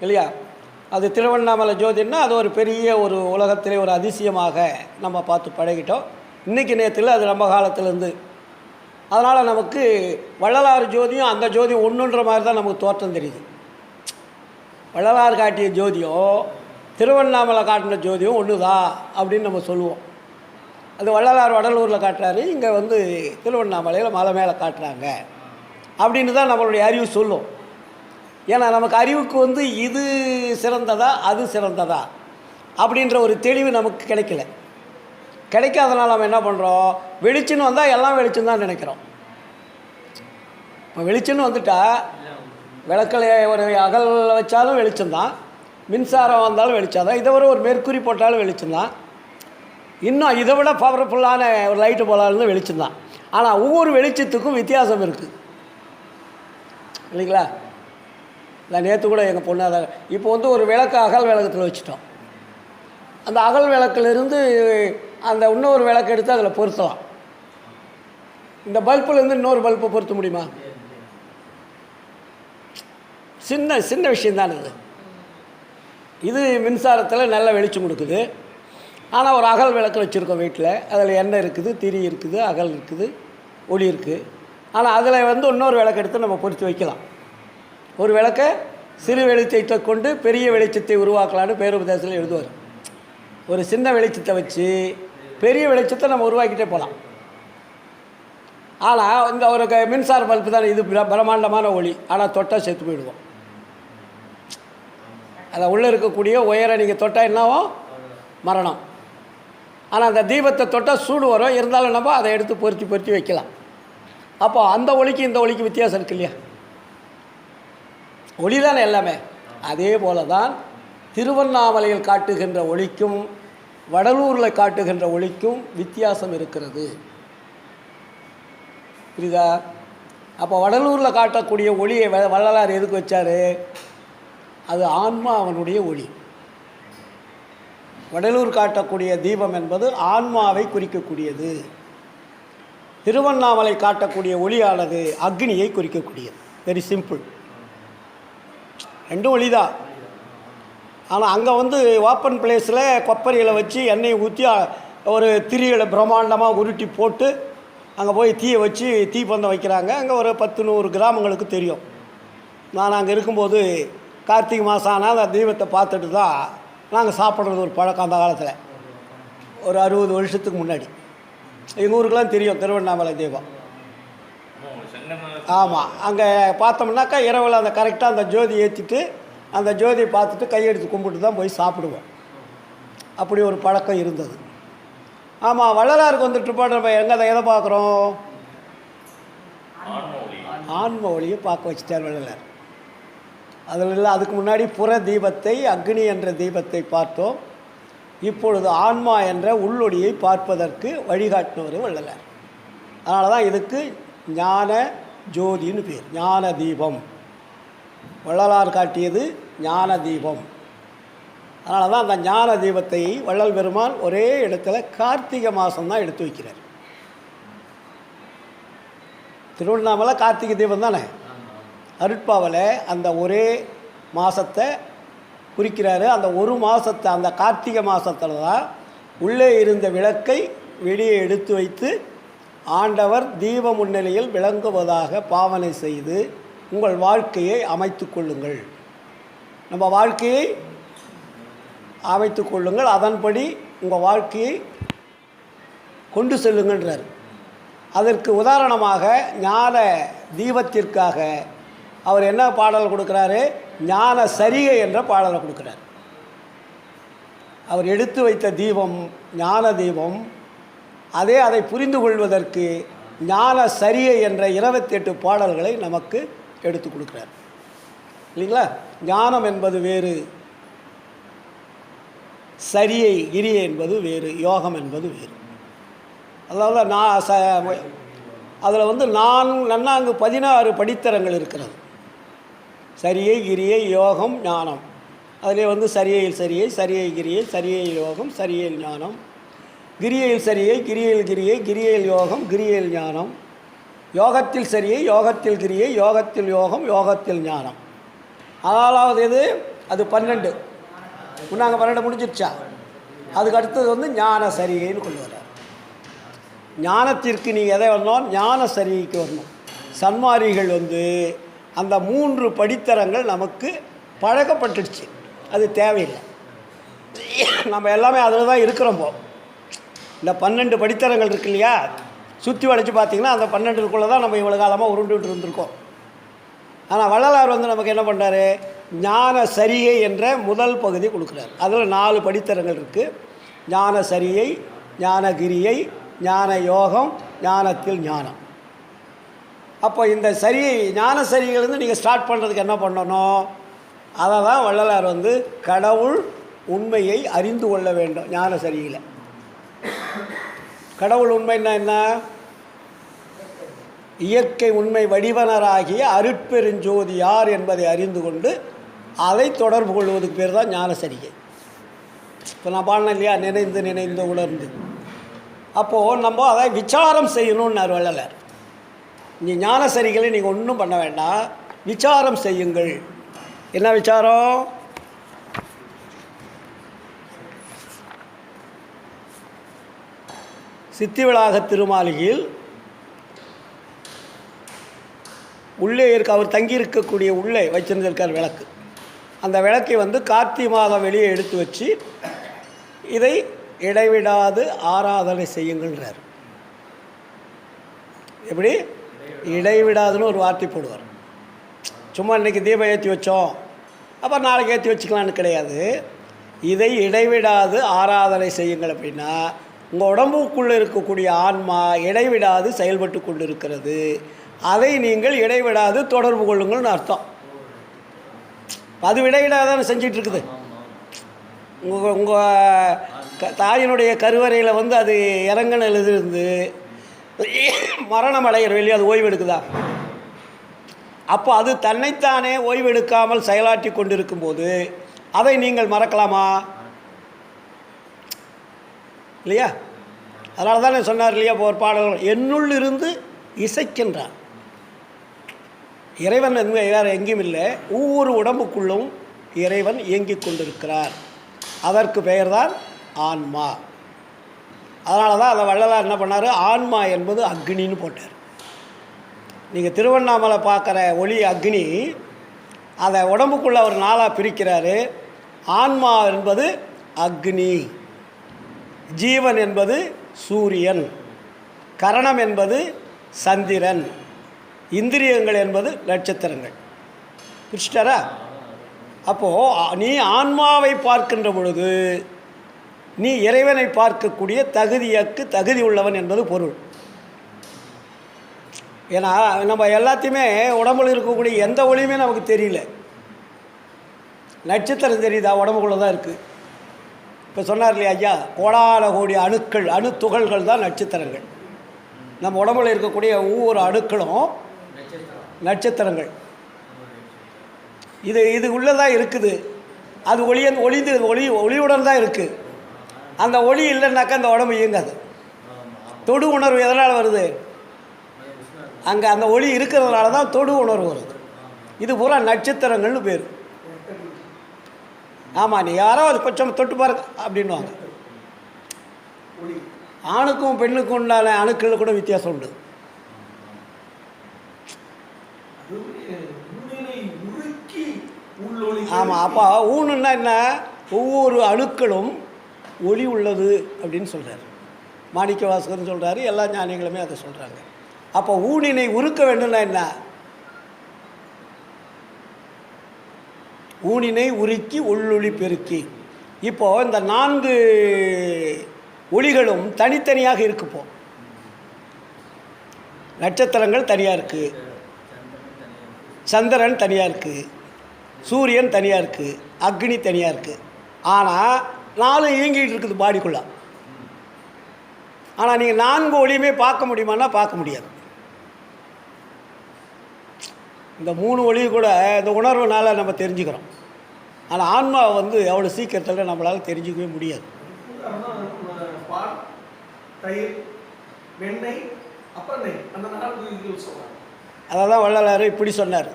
இல்லையா. அது திருவண்ணாமலை ஜோதின்னா அது ஒரு பெரிய ஒரு உலகத்திலே ஒரு அதிசயமாக நம்ம பார்த்து பழகிட்டோம். இன்றைக்கி நேரத்தில் அது நம்ம காலத்திலேருந்து. அதனால் நமக்கு வள்ளலார் ஜோதியும் அந்த ஜோதியும் ஒன்றுன்ற மாதிரி தான் நமக்கு தோற்றம் தெரியுது. வள்ளலார் காட்டிய ஜோதியும் திருவண்ணாமலை காட்டின ஜோதியும் ஒன்று தான் அப்படின்னு நம்ம சொல்லுவோம். அது வள்ளலார் வடலூரில் காட்டுறாரு, இங்கே வந்து திருவண்ணாமலையில் மலை மேலே காட்டுறாங்க அப்படின்னு தான் நம்மளுடைய அறிவு சொல்லும். ஏன்னா நமக்கு அறிவுக்கு வந்து இது சிறந்ததா அது சிறந்ததா அப்படின்ற ஒரு தெளிவு நமக்கு கிடைக்காதனால நம்ம என்ன பண்ணுறோம், வெளிச்சம்னு வந்தால் எல்லாம் வெளிச்சம் தான் நினைக்கிறோம். இப்போ வெளிச்சம்னு வந்துட்டால் விளக்கில் ஒரு அகல் வச்சாலும் வெளிச்சம்தான், மின்சாரம் வந்தாலும் வெளிச்சம் தான், இதை விட ஒரு மெர்க்குரி போட்டாலும் வெளிச்சம்தான், இன்னும் இதை விட பவர்ஃபுல்லான ஒரு லைட்டு போலான்னு வெளிச்சம்தான். ஆனால் ஒவ்வொரு வெளிச்சத்துக்கும் வித்தியாசம் இருக்குது இல்லைங்களா? நான் நேற்று கூட எங்கள் பொண்ணு அதை இப்போ வந்து ஒரு விளக்கு அகல் விளக்கத்தில் வச்சுட்டோம். அந்த அகல் விளக்கிலிருந்து அந்த இன்னொரு விளக்கு எடுத்து அதில் பொருத்தலாம். இந்த பல்புலேருந்து இன்னொரு பல்பை பொருத்த முடியுமா? சின்ன சின்ன விஷயந்தான் இது. இது மின்சாரத்தில் நல்ல வெளிச்சம் கொடுக்குது. ஆனால் ஒரு அகல் விளக்கு வச்சுருக்கோம் வீட்டில், அதில் எண்ணெய் இருக்குது, திரி இருக்குது, அகல் இருக்குது, ஒளி இருக்குது. ஆனால் அதில் வந்து இன்னொரு விளக்கு எடுத்து நம்ம பொருத்தி வைக்கலாம். ஒரு விளக்கை சிறு வெளிச்சத்தை கொண்டு பெரிய வெளிச்சத்தை உருவாக்கலான்னு பேருபதேசத்தில் எழுதுவார். ஒரு சின்ன வெளிச்சத்தை வச்சு பெரிய வெளிச்சத்தை நம்ம உருவாக்கிட்டே போகலாம். ஆனால் இந்த ஒரு மின்சார பல்பு தான், இது பிரம்மாண்டமான ஒளி, ஆனால் தொட்டால் செத்து போயிடுவோம். அதை உள்ளே இருக்கக்கூடிய உயரை நீங்கள் தொட்டால் என்னாவும் மரணம். ஆனால் அந்த தீபத்தை தொட்டால் சூடு வரும், இருந்தாலும் நம்ம அதை எடுத்து பொருத்தி வைக்கலாம். அப்போ அந்த ஒளிக்கு இந்த ஒளிக்கு வித்தியாசம் இருக்கு இல்லையா? ஒளி தானே எல்லாமே. அதே போல தான் திருவண்ணாமலையில் காட்டுகின்ற ஒளிக்கும் வடலூரில் காட்டுகின்ற ஒளிக்கும் வித்தியாசம் இருக்கிறது. புரியுதா? அப்போ வடலூரில் காட்டக்கூடிய ஒளியை வள்ளலார் எதுக்கு வச்சார்? அது ஆன்மா அவனுடைய ஒளி. வடலூர் காட்டக்கூடிய தீபம் என்பது ஆன்மாவை குறிக்கக்கூடியது. திருவண்ணாமலை காட்டக்கூடிய ஒளியானது அக்னியை குறிக்கக்கூடியது. Very simple. ரெண்டும் ஒளி தான். ஆனால் அங்கே வந்து ஓப்பன் பிளேஸில் கொப்பரையில் வச்சு எண்ணெயை ஊற்றி ஒரு திரிகளை பிரம்மாண்டமாக உருட்டி போட்டு அங்கே போய் தீயை வச்சு தீப்பந்தம் வைக்கிறாங்க. அங்கே ஒரு 10-100 கிராமங்களுக்கு தெரியும். நான் அங்கே இருக்கும்போது கார்த்திகை மாதம் ஆனால் அந்த தீபத்தை பார்த்துட்டு தான் நாங்கள் சாப்பிட்றது ஒரு பழக்கம். அந்த காலத்தில் ஒரு 60 வருஷத்துக்கு முன்னாடி எங்கள் ஊருக்கெலாம் தெரியும் திருவண்ணாமலை தீபம். ஆமாம், அங்கே பார்த்தோம்னாக்கா இரவில் அந்த கரெக்டாக அந்த ஜோதி ஏற்றிட்டு அந்த ஜோதியை பார்த்துட்டு கையெடுத்து கும்பிட்டு தான் போய் சாப்பிடுவோம். அப்படி ஒரு பழக்கம் இருந்தது. ஆமாம், வள்ளலாருக்கு வந்துட்டு பாடு நம்ம எங்கே அதை எதை பார்க்குறோம்? ஆன்ம ஒளியை பார்க்க வச்சுட்டார் வள்ளலார். அதில் இல்லை, அதுக்கு முன்னாடி புற தீபத்தை அக்னி என்ற தீபத்தை பார்த்தோம். இப்பொழுது ஆன்மா என்ற உள்ளொளியை பார்ப்பதற்கு வழிகாட்டினவர் வள்ளலார். அதனால தான் இதுக்கு ஞான ஜோதின்னு பேர். ஞான தீபம் வள்ளலார் காட்டியது ஞான தீபம். அதனால தான் அந்த ஞான தீபத்தை வள்ளல் பெருமான் ஒரே இடத்துல கார்த்திகை மாதம்தான் எடுத்து வைக்கிறார். திருவண்ணாமலை கார்த்திகை தீபம் தானே. அருட்பாவில் அந்த ஒரே மாதத்தை குறிக்கிறாரு. அந்த ஒரு மாதத்தை, அந்த கார்த்திகை மாதத்தில் தான் உள்ளே இருந்த விளக்கை வெளியே எடுத்து வைத்து ஆண்டவர் தீப முன்னிலையில் விளங்குவதாக பாவனை செய்து உங்கள் வாழ்க்கையை அமைத்து கொள்ளுங்கள். நம்ம வாழ்க்கையை அமைத்து கொள்ளுங்கள், அதன்படி உங்கள் வாழ்க்கையை கொண்டு செல்லுங்கன்றார். அதற்கு உதாரணமாக ஞான தீபத்திற்காக அவர் என்ன பாடல் கொடுக்குறாரு? ஞான சரிகை என்ற பாடலை கொடுக்குறார். அவர் எடுத்து வைத்த தீபம் ஞான தீபம். அதை புரிந்து கொள்வதற்கு ஞான சரிகை என்ற 28 பாடல்களை நமக்கு எடுத்து கொடுக்குறார் இல்லைங்களா? ஞானம் என்பது வேறு, சரியை கிரியை என்பது வேறு, யோகம் என்பது வேறு. அதாவது அதில் வந்து நன்னாங்கு 16 படித்தரங்கள் இருக்கிறது. சரியை கிரியை யோகம் ஞானம். அதிலே வந்து சரியில் சரியை, சரியை கிரியை, சரியை யோகம், சரியில் ஞானம், கிரியையில் சரியை, கிரியையில் கிரியை, கிரியையில் யோகம், கிரியையில் ஞானம், யோகத்தில் சரியை, யோகத்தில் கிரியை, யோகத்தில் யோகம், யோகத்தில் ஞானம். 4வது எது? அது 12. முன்னாங்க 12 முடிஞ்சிருச்சா? அதுக்கு அடுத்தது வந்து ஞான சரிகைன்னு கொண்டு வர்றார். ஞானத்திற்கு நீங்கள் எதை வரணும்? ஞான சரிகைக்கு வரணும். சன்மாரிகள் வந்து அந்த 3 படித்தரங்கள் நமக்கு பழக்கப்பட்டுடுச்சு, அது தேவையில்லை. நம்ம எல்லாமே அதில் தான் இருக்கிறோம்போ. இந்த 12 படித்தரங்கள் இருக்கு இல்லையா, சுற்றி வளைச்சு பார்த்திங்கன்னா அந்த 12க்குள்ளே தான் நம்ம இவ்வளோ காலமாக உருண்டுகிட்டு இருந்திருக்கோம். ஆனால் வள்ளலார் வந்து நமக்கு என்ன பண்ணுறாரு? ஞான சரிகை என்ற முதல் பகுதி கொடுக்குறாரு. அதில் 4 படித்தரங்கள் இருக்குது. ஞான சரியை, ஞானகிரியை, ஞான யோகம், ஞானத்தில் ஞானம். அப்போ இந்த சரியை ஞான சரிகைலேருந்து நீங்கள் ஸ்டார்ட் பண்ணுறதுக்கு என்ன பண்ணணும்? அதை தான் வள்ளலார் வந்து கடவுள் உண்மையை அறிந்து கொள்ள வேண்டும். ஞான சரியில் கடவுள் உண்மைன்னா என்ன? இயற்கை உண்மை வடிவனராகிய அருட்பெருஞ்சோதி யார் என்பதை அறிந்து கொண்டு அதை தொடர்பு கொள்வதுக்கு பேர் தான் ஞான சரிகை. இப்போ நான் பாடினேன் இல்லையா, நினைந்து நினைந்து உணர்ந்து. அப்போது நம்ம அதை விசாரம் செய்யணும்னார் வள்ளலார். நீ ஞான சரிகளை நீங்கள் ஒன்றும் பண்ண வேண்டாம், விசாரம் செய்யுங்கள். என்ன விசாரம்? சித்திவிளாக திருமாளிகையில் உள்ளே இருக்க அவர் தங்கியிருக்கக்கூடிய உள்ளே வச்சிருந்திருக்கார் விளக்கு. அந்த விளக்கை வந்து கார்த்திகை மாதம் வெளியே எடுத்து வச்சு இதை இடைவிடாது ஆராதனை செய்யுங்கள்ன்றார். எப்படி? இடைவிடாதுன்னு ஒரு வார்த்தை போடுவார். சும்மா இன்றைக்கி தீபம் ஏற்றி வச்சோம் அப்புறம் நாளைக்கு ஏற்றி வச்சுக்கலான்னு கிடையாது. இதை இடைவிடாது ஆராதனை செய்யுங்கள். அப்படின்னா உங்கள் உடம்புக்குள்ளே இருக்கக்கூடிய ஆன்மா இடைவிடாது செயல்பட்டு கொண்டு இருக்கிறது. அதை நீங்கள் இடைவிடாது தொடர்பு கொள்ளுங்கள்னு அர்த்தம். அது இடைவிடாதானே செஞ்சிட்டு இருக்குது. உங்கள் தாயினுடைய கருவறையில் வந்து அது இறங்கினதுலேருந்து மரணம் அடைகிற வெளியே அது ஓய்வு எடுக்குதா? அப்போ அது தன்னைத்தானே ஓய்வெடுக்காமல் செயலாற்றி கொண்டிருக்கும்போது அதை நீங்கள் மறக்கலாமா? இல்லையா? அதனால தானே சொன்னார் இல்லையா, இப்போ ஒரு பாடல், என்னுள் இருந்து இசைக்கின்றான். இறைவன் வேறு எங்கேயும் இல்லை, ஒவ்வொரு உடம்புக்குள்ளும் இறைவன் இயங்கிக் கொண்டிருக்கிறார். அதற்கு பெயர்தான் ஆன்மா. அதனால தான் அதை வள்ளலார் என்ன பண்ணார்? ஆன்மா என்பது அக்னின்னு போட்டார். நீங்கள் திருவண்ணாமலை பார்க்குற ஒளி அக்னி, அதை உடம்புக்குள்ளே அவர் 4ஆக பிரிக்கிறாரு. ஆன்மா என்பது அக்னி, ஜீவன் என்பது சூரியன், கரணம் என்பது சந்திரன், இந்திரியங்கள் என்பது நட்சத்திரங்கள். புரிச்சிட்டாரா? அப்போது நீ ஆன்மாவை பார்க்கின்ற பொழுது நீ இறைவனை பார்க்கக்கூடிய தகுதி உள்ளவன் என்பது பொருள். ஏன்னா நம்ம எல்லாத்தையுமே உடம்புல இருக்கக்கூடிய எந்த ஒளியுமே நமக்கு தெரியல. நட்சத்திரம் தெரியுதா? உடம்புக்குள்ளே தான் இருக்குது. இப்போ சொன்னார் இல்லையா ஐயா, கோடான கோடி அணுக்கள், அணுத்துகள்கள் தான் நட்சத்திரங்கள். நம்ம உடம்புல இருக்கக்கூடிய ஒவ்வொரு அணுக்களும் நட்சத்திரங்கள். இது உள்ளே தான் இருக்குது. அது ஒளியுடன் தான் இருக்குது. அந்த ஒளி இல்லைன்னாக்கா அந்த உடம்பு இயங்காது. தொடு உணர்வு எதனால் வருது? அங்கே அந்த ஒளி இருக்கிறதுனால தான் தொடு உணர்வு வருது. இது பூரா நட்சத்திரங்கள்னு பேர். ஆமாம், நீ யாரோ அது கொஞ்சம் தொட்டு பாருங்க அப்படின்வாங்க. ஆணுக்கும் பெண்ணுக்கும் உண்டான அணுக்கள் கூட வித்தியாசம் உண்டு. ஆமாம், அப்போ ஊனுன்னா என்ன? ஒவ்வொரு அணுக்களும் ஒளி உள்ளது அப்படின்னு சொல்கிறார். மாணிக்க வாசகர்னு சொல்கிறாரு, எல்லா ஞானிகளுமே அதை சொல்கிறாங்க. அப்போ ஊனினை உருக்க வேண்டும்னா என்ன? ஊனினை உருக்கி உள்ளொளி பெருக்கி. இப்போது இந்த 4 ஒளிகளும் தனித்தனியாக இருக்குப்போ. நட்சத்திரங்கள் தனியாக இருக்குது, சந்திரன் தனியாக இருக்குது, சூரியன் தனியாக இருக்குது, அக்னி தனியாக இருக்குது. ஆனால் 4 இயங்கிட்டு இருக்குது பாடிக்குள்ளே. ஆனால் நீங்கள் 4 ஒளியுமே பார்க்க முடியுமான்னா பார்க்க முடியாது. இந்த 3 ஒளி கூட இந்த உணர்வுனால் நம்ம தெரிஞ்சுக்கிறோம். ஆனால் ஆன்மாவை வந்து அவ்வளோ சீக்கிரத்தில் நம்மளால் தெரிஞ்சிக்கவே முடியாது. அதை தான் வள்ளலார் இப்படி சொன்னார்.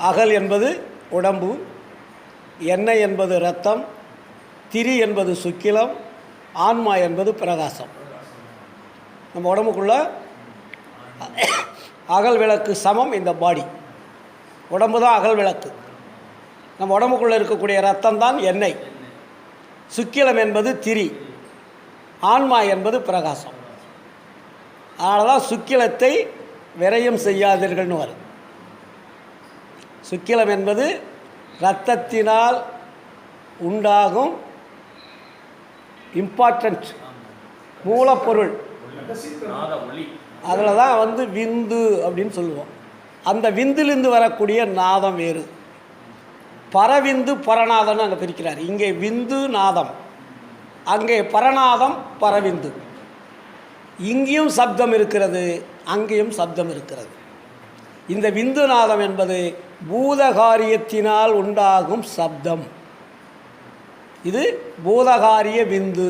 அகல் என்பது உடம்பு, எண்ணெய் என்பது இரத்தம், திரி என்பது சுக்கிலம், ஆன்மா என்பது பிரகாசம். நம்ம உடம்புக்குள்ள அகல் விளக்கு சமம் இந்த பாடி. உடம்பு தான் அகல் விளக்கு. நம்ம உடம்புக்குள்ளே இருக்கக்கூடிய ரத்தம் தான் எண்ணெய், சுக்கிலம் என்பது திரி, ஆன்மா என்பது பிரகாசம். அதனால தான் சுக்கிலத்தை விரயம் செய்யாதீர்கள்னு வரும். சுக்கிலம் என்பது இரத்தத்தினால் உண்டாகும் இம்பார்ட்டன்ட் மூலப்பொருள். அதில் தான் வந்து விந்து அப்படின்னு சொல்லுவோம். அந்த விந்திலிருந்து வரக்கூடிய நாதம் வேறு. பரவிந்து பரநாதம்னு அங்கே பிரிக்கிறார். இங்கே விந்து நாதம், அங்கே பரநாதம் பரவிந்து. இங்கேயும் சப்தம் இருக்கிறது, அங்கேயும் சப்தம் இருக்கிறது. இந்த விந்து நாதம் என்பது பூதகாரியத்தினால் உண்டாகும் சப்தம். இது பூதகாரிய விந்து.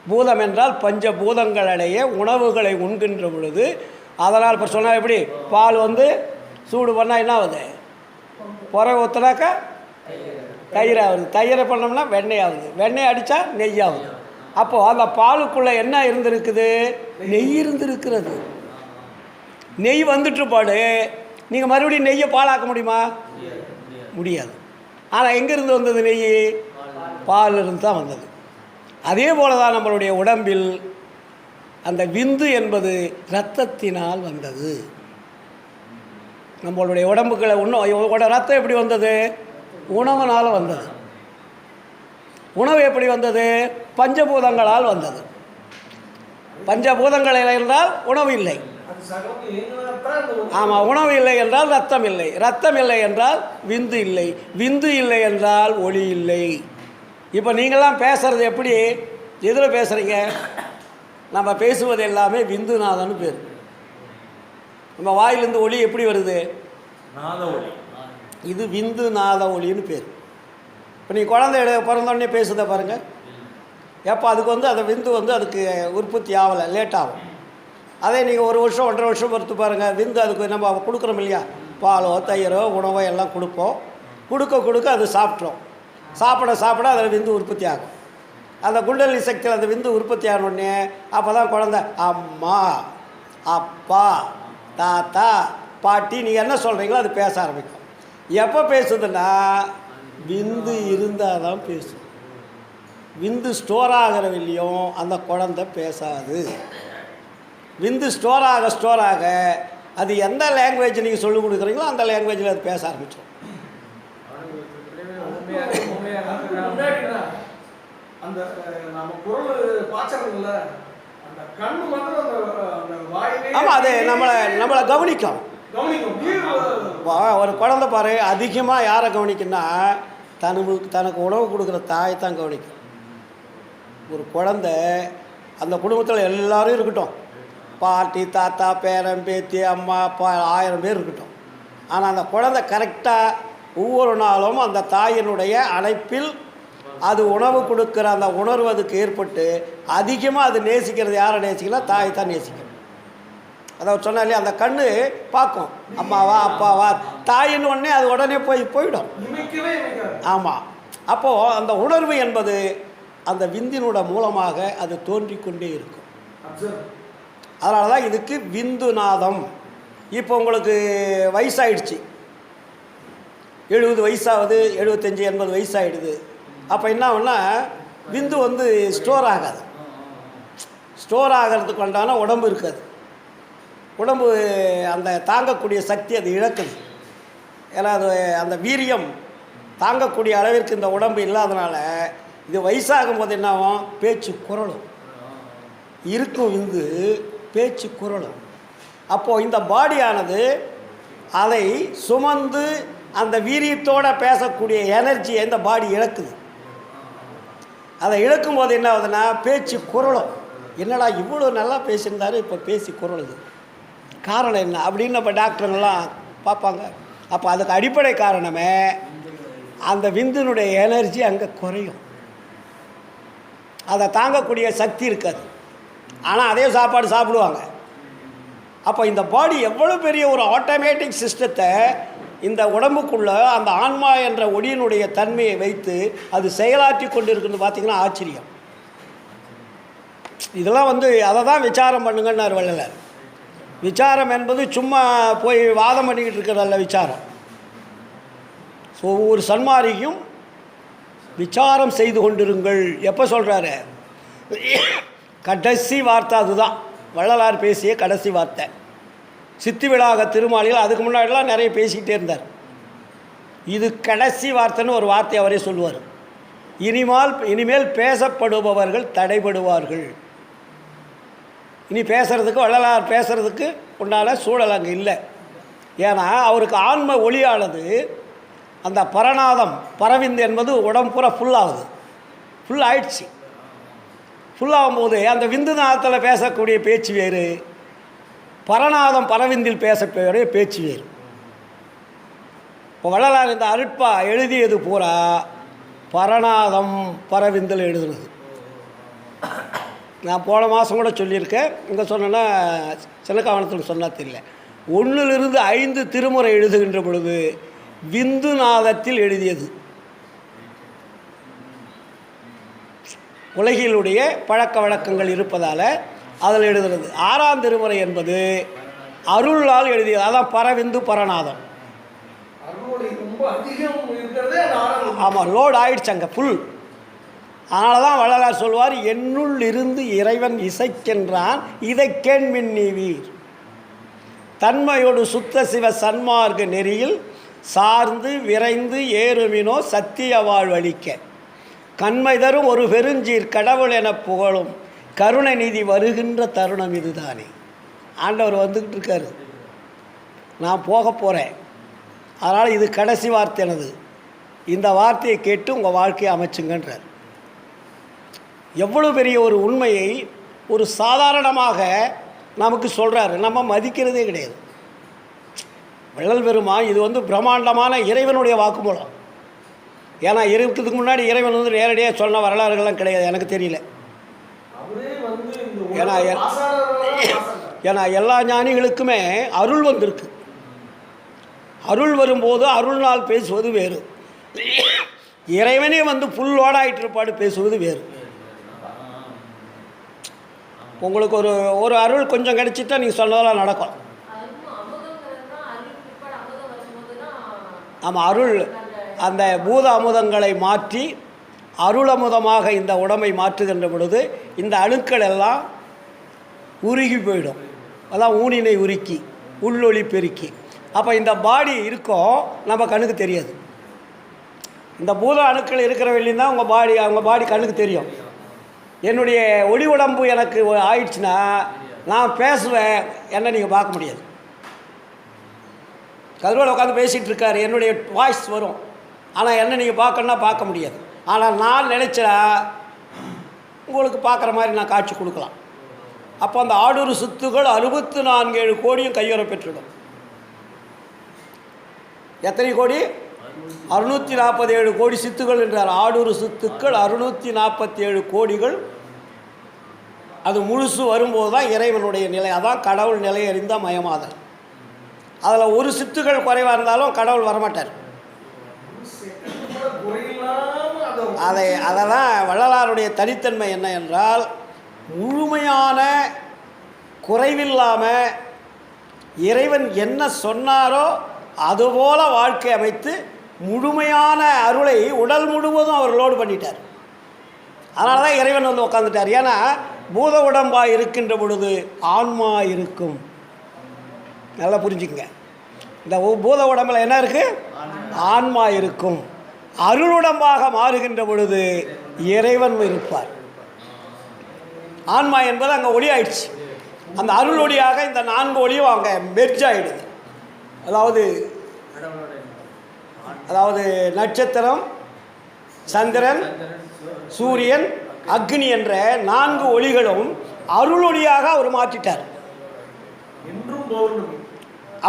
பூதம் என்றால் பஞ்சபூதங்களடைய உணவுகளை உண்கின்ற பொழுது, அதனால் இப்போ சொன்னால் எப்படி, பால் வந்து சூடு பண்ணால் என்ன ஆகுது, புறை ஊற்றுனாக்கா தயிர் ஆகுது, தயிரை பண்ணோம்னா வெண்ணெய் ஆகுது, வெண்ணெய் அடித்தா நெய் ஆகுது. அப்போது அந்த பாலுக்குள்ளே என்ன இருந்திருக்குது, நெய் இருந்திருக்கிறது. நெய் வந்துட்டு பாடு, நீங்கள் மறுபடியும் நெய்யை பாலாக்க முடியுமா? முடியாது. ஆனால் எங்கேருந்து வந்தது நெய்? பாலிலிருந்து தான் வந்தது. அதே போல தான் நம்மளுடைய உடம்பில் அந்த விந்து என்பது இரத்தத்தினால் வந்தது. நம்மளுடைய உடம்புகளை ரத்தம் எப்படி வந்தது? உணவுனால் வந்தது. உணவு எப்படி வந்தது? பஞ்சபூதங்களால் வந்தது. பஞ்சபூதங்கள் இல்லை என்றால் உணவு இல்லை. ஆமாம், உணவு இல்லை என்றால் ரத்தம் இல்லை, ரத்தம் இல்லை என்றால் விந்து இல்லை, விந்து இல்லை என்றால் ஒளி இல்லை. இப்போ நீங்களாம் பேசுகிறது எப்படி, எதில் பேசுகிறீங்க? நம்ம பேசுவது எல்லாமே விந்துநாதன்னு பேர். நம்ம வாயிலிருந்து ஒளி எப்படி வருது? நாத ஒளி. இது விந்து நாத ஒளின்னு பேர். இப்போ நீங்கள் குழந்தை பிறந்தோடனே பேசுதை பாருங்கள். எப்போ அதுக்கு வந்து அந்த விந்து வந்து அதுக்கு உற்பத்தி ஆகலை, லேட் ஆகும். அதே நீங்கள் 1 வருஷம் 1.5 வருஷம் பொறுத்து பாருங்கள், விந்து அதுக்கு நம்ம கொடுக்குறோம் இல்லையா, பாலோ தயிரோ உணவோ எல்லாம் கொடுப்போம். கொடுக்க அது சாப்பிட்றோம். சாப்பிட அதில் விந்து உற்பத்தி ஆகும். அந்த குண்டலினி சக்தியில் அந்த விந்து உற்பத்தி ஆனோடனே அப்போ தான் குழந்தை அம்மா, அப்பா, தாத்தா, பாட்டி நீங்கள் என்ன சொல்கிறீங்களோ அது பேச ஆரம்பிக்கும். எப்போ பேசுதுன்னா விந்து இருந்தால் தான் பேசும். விந்து ஸ்டோர் ஆகிறவில்லையும் அந்த குழந்தை பேசாது. விந்து ஸ்டோர் ஆக அது எந்த லாங்குவேஜ் நீங்கள் சொல்லிக் கொடுக்குறீங்களோ அந்த லாங்குவேஜில் அது பேச ஆரம்பிச்சிடும். அந்த நம்ம குரல் பாச்சறதுல அந்த கண்ணு மட்டும் அந்த வாயிலே. ஆமாம், அது நம்மளை கவனிக்கும். ஒரு குழந்தை பாரு, அதிகமாக யாரை கவனிக்குன்னா தனக்கு உணவு கொடுக்குற தாயை தான் கவனிக்கும். ஒரு குழந்தை அந்த குடும்பத்தில் எல்லோரும் இருக்கட்டும், பாட்டி, தாத்தா, பேரன், பேத்தி, அம்மா, அப்பா 1000 பேர் இருக்கட்டும். ஆனால் அந்த குழந்தை கரெக்டாக ஒவ்வொரு நாளும் அந்த தாயினுடைய அழைப்பில் அது உணவு கொடுக்குற அந்த உணர்வு அதுக்கு ஏற்பட்டு அதிகமாக அது நேசிக்கிறது யாரை நேசிக்கலாம்? தாய் தான் நேசிக்கும். அதாவது சொன்னா இல்லையா, அந்த கண்ணு பார்க்கும் அம்மாவா அப்பாவா, தாயின்னு உடனே அது உடனே போயிடும். ஆமாம். அப்போது அந்த உணர்வு என்பது அந்த விந்தினோட மூலமாக அது தோன்றிக்கொண்டே இருக்கும். அதனால தான் இதுக்கு விந்துநாதம். இப்போ உங்களுக்கு வயசாகிடுச்சு, 70 வயசாகுது, 75 80 வயசாகிடுது. அப்போ என்ன ஆகுன்னா விந்து வந்து ஸ்டோர் ஆகாது. ஸ்டோர் ஆகிறதுக்கு உண்டான உடம்பு இருக்காது. உடம்பு அந்த தாங்கக்கூடிய சக்தி அது இழக்குது. ஏன்னா அது அந்த வீரியம் தாங்கக்கூடிய அளவிற்கு இந்த உடம்பு இல்லாதனால இது வயசாகும் போது என்ன ஆகும்? பேச்சு குரலும் இருக்கும், விந்து பேச்சு குரலும். அப்போது இந்த பாடியானது அதை சுமந்து அந்த வீரியத்தோடு பேசக்கூடிய எனர்ஜியை இந்த பாடி இழக்குது. அதை இழக்கும் போது என்ன ஆகுதுன்னா பேச்சு குரலும். என்னடா இவ்வளோ நல்லா பேசியிருந்தாரு, இப்போ பேசி குரலுது, காரணம் என்ன அப்படின்னு நம்ம டாக்டருங்கெல்லாம் பார்ப்பாங்க. அப்போ அதுக்கு அடிப்படை காரணமே அந்த விந்தினுடைய எனர்ஜி அங்கே குறையும். அதை தாங்கக்கூடிய சக்தி இருக்காது. ஆனால் அதே சாப்பாடு சாப்பிடுவாங்க. அப்போ இந்த பாடி எவ்வளோ பெரிய ஒரு ஆட்டோமேட்டிக் சிஸ்டத்தை இந்த உடம்புக்குள்ளே அந்த ஆன்மா என்ற ஒளியினுடைய தன்மையை வைத்து அது செயலாற்றி கொண்டு இருக்குது. பார்த்திங்கன்னா ஆச்சரியம். இதெல்லாம் அதை தான் விசாரம் பண்ணுங்கன்னார் வள்ளலார். விசாரம் என்பது சும்மா போய் வாதம் பண்ணிக்கிட்டு இருக்கிறதல்ல விசாரம். ஸோ ஒவ்வொரு சன்மாரிக்கும் விசாரம் செய்து கொண்டிருங்கள். எப்போ சொல்கிறாரு? கடைசி வார்த்தை அதுதான், வள்ளலார் பேசிய கடைசி வார்த்தை. சித்தி விழாக திருமாளிகள் அதுக்கு முன்னாடிலாம் நிறைய பேசிக்கிட்டே இருந்தார். இது கடைசி வார்த்தைன்னு ஒரு வார்த்தை அவரே சொல்லுவார். இனிமேல் பேசப்படுபவர்கள் தடைபடுவார்கள். இனி பேசுகிறதுக்கு வள்ளலார் பேசுகிறதுக்கு உண்டான சூழல் அங்கே இல்லை. ஏன்னா அவருக்கு ஆன்ம ஒளியானது அந்த பரநாதம் பரவிந்து என்பது உடம்புற ஃபுல்லாகுது. ஃபுல் ஆயிடுச்சு. ஃபுல்லாகும்போது அந்த விந்து நாதத்தில் பேசக்கூடிய பேச்சு வேறு, பரநாதம் பரவிந்தில் பேசக்கூடிய பேச்சு வேறு. இப்போ வள்ளலார் இந்த அருட்பா எழுதியது பூரா பரநாதம் பரவிந்தில் எழுதுனது. நான் போன மாதம் கூட சொல்லியிருக்கேன். இங்கே சொன்னேன்னா சிலக்காவணத்தில் சொன்னால் தெரியல. 1லிருந்து 5 திருமுறை எழுதுகின்ற பொழுது விந்து நாதத்தில் எழுதியது. உலகிலுடைய பழக்க வழக்கங்கள் இருப்பதால் அதில் எழுதுறது. 6ஆம் திருமுறை என்பது அருளால் எழுதியது. அதான் பரவிந்து பரநாதம். ஆமாம், லோடு ஆயிடுச்சு அங்கே ஃபுல். அதனால தான் வள்ளலார் சொல்வார், என்னுள் இருந்து இறைவன் இசைக்கின்றான் இதை கேண்மின் நீவீர். தன்மையோடு சுத்த சிவ சன்மார்க்க நெறியில் சார்ந்து விரைந்து ஏறுமினோ சத்திய வாழ்வழிக்க கண்மை தரும் ஒரு பெருஞ்சீர் கடவுள் என புகழும் கருணை நீதி வருகின்ற தருணம் இதுதானே. ஆண்டவர் வந்துக்கிட்டு இருக்காரு, நான் போக போகிறேன். அதனால் இது கடைசி வார்த்தை எனது. இந்த வார்த்தையை கேட்டு உங்கள் வாழ்க்கையை அமைச்சுங்கன்றார். எவ்வளோ பெரிய ஒரு உண்மையை ஒரு சாதாரணமாக நமக்கு சொல்கிறாரு. நம்ம மதிக்கிறதே கிடையாது. வள்ளல் பெருமான் இது பிரம்மாண்டமான இறைவனுடைய வாக்குமூலம். ஏன்னா இருக்கிறதுக்கு முன்னாடி இறைவன் நேரடியாக சொன்ன வரலாறுகள்லாம் கிடையாது, எனக்கு தெரியல. ஏன்னா எல்லா ஞானிகளுக்குமே அருள் வந்திருக்கு. அருள் வரும்போது அருள்னால் பேசுவது வேறு, இறைவனே புல்லோடாயிட்டு இருப்பாடு பேசுவது வேறு. உங்களுக்கு ஒரு அருள் கொஞ்சம் கிடைச்சிட்டா நீங்கள் சொன்னதெல்லாம் நடக்கும். ஆமாம், அருள் அந்த பூத அமுதங்களை மாற்றி அருள் அமுதமாக இந்த உடம்பை மாற்றுகின்ற பொழுது இந்த அணுக்கள் எல்லாம் உருகி போயிடும். அதான் ஊனினை உருக்கி உள்ளொளி பெருக்கி. அப்போ இந்த பாடி இருக்கோம், நம்ம கண்ணுக்கு தெரியாது. இந்த பூத அணுக்கள் இருக்கிற வெளியும் தான் அவங்க பாடி கண்ணுக்கு தெரியும். என்னுடைய ஒளி உடம்பு எனக்கு ஆயிடுச்சுன்னா நான் பேசுவேன், என்ன நீங்கள் பார்க்க முடியாது. கதிரோடு உட்காந்து பேசிகிட்டு இருக்காரு, என்னுடைய வாய்ஸ் வரும், ஆனால் என்ன நீங்கள் பார்க்கணுன்னா பார்க்க முடியாது. ஆனால் நான் நினச்சா உங்களுக்கு பார்க்குற மாதிரி நான் காட்சி கொடுக்கலாம். அப்போ அந்த 6 சித்துகள் 64 கோடியும் கையுறை பெற்றுடும். எத்தனை கோடி? 647 கோடி சித்துகள் என்றார். 6 சித்துக்கள் 647 கோடிகள். அது முழுசு வரும்போது தான் இறைவனுடைய நிலை. அதான் கடவுள் நிலை அறிந்த மயமாதல். அதில் ஒரு சித்துகள் குறைவாக இருந்தாலும் கடவுள் வரமாட்டார். அதெல்லாம் வள்ளலாருடைய தனித்தன்மை என்ன என்றால், முழுமையான குறைவில்லாமல் இறைவன் என்ன சொன்னாரோ அதுபோல் வாழ்க்கை அமைத்து முழுமையான அருளை உடல் முழுவதும் அவர் லோடு பண்ணிட்டார். அதனால தான் இறைவன் உட்காந்துட்டார். ஏன்னா பூத உடம்பாக இருக்கின்ற பொழுது ஆன்மா இருக்கும். நல்லா புரிஞ்சுக்கங்க. இந்த பூத உடம்பில் என்ன இருக்குது? ஆன்மா இருக்கும். அருளுடம்பாக மாறுகின்ற பொழுது இறைவன் இருப்பார். ஆன்மா என்பது அங்கே ஒளி ஆயிடுச்சு. அந்த அருள் ஒளியாக இந்த 4 ஒளியும் அங்கே மெர்ஜ் ஆகிடுது. அதாவது நட்சத்திரம், சந்திரன், சூரியன், அக்னி என்ற 4 ஒளிகளும் அருள் ஒளியாக அவர் மாற்றிட்டார்.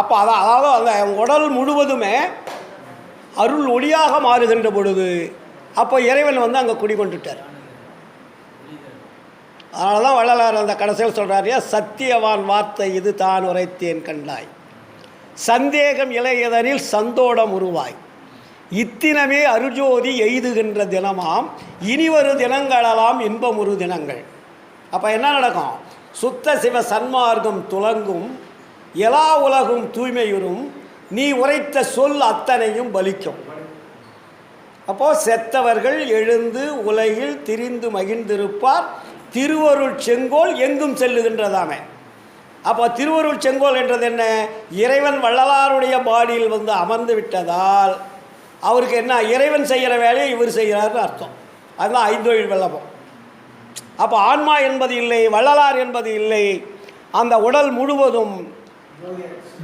அப்போ அதாவது அந்த உடல் முழுவதுமே அருள் ஒளியாக மாறுகின்ற பொழுது அப்போ இறைவன் அங்கே குடிகொண்டுட்டார். அதனால தான் வள்ளலார் அந்த கடைசியில் சொல்கிறார், சத்தியவான் வார்த்தை இது தான் உரைத்தேன் கண்டாய். சந்தேகம் இளையதனில் சந்தோடம் உருவாய். இத்தினமே அருஜோதி எய்துகின்ற தினமாம் இனிவரு தினங்களெல்லாம் இன்பமுறு தினங்கள். அப்போ என்ன நடக்கும்? சுத்த சிவ சன்மார்க்கம் துலங்கும், எல்லா உலகும் தூய்மையுறும், நீ உரைத்த சொல் அத்தனையும் பலிக்கும். அப்போது செத்தவர்கள் எழுந்து உலகில் திரிந்து மகிழ்ந்திருப்பார், திருவருள் செங்கோல் எங்கும் செல்லுகின்றதாமே. அப்போ திருவருள் செங்கோல் என்றது என்ன? இறைவன் வள்ளலாருடைய பாடியில் வந்து அமர்ந்து விட்டதால் அவருக்கு என்ன, இறைவன் செய்கிற வேலையை இவர் செய்கிறார்னு அர்த்தம். அதுதான் ஐந்தொழில் வெள்ளபம். அப்போ ஆன்மா என்பது இல்லை, வள்ளலார் என்பது இல்லை. அந்த உடல் முழுவதும்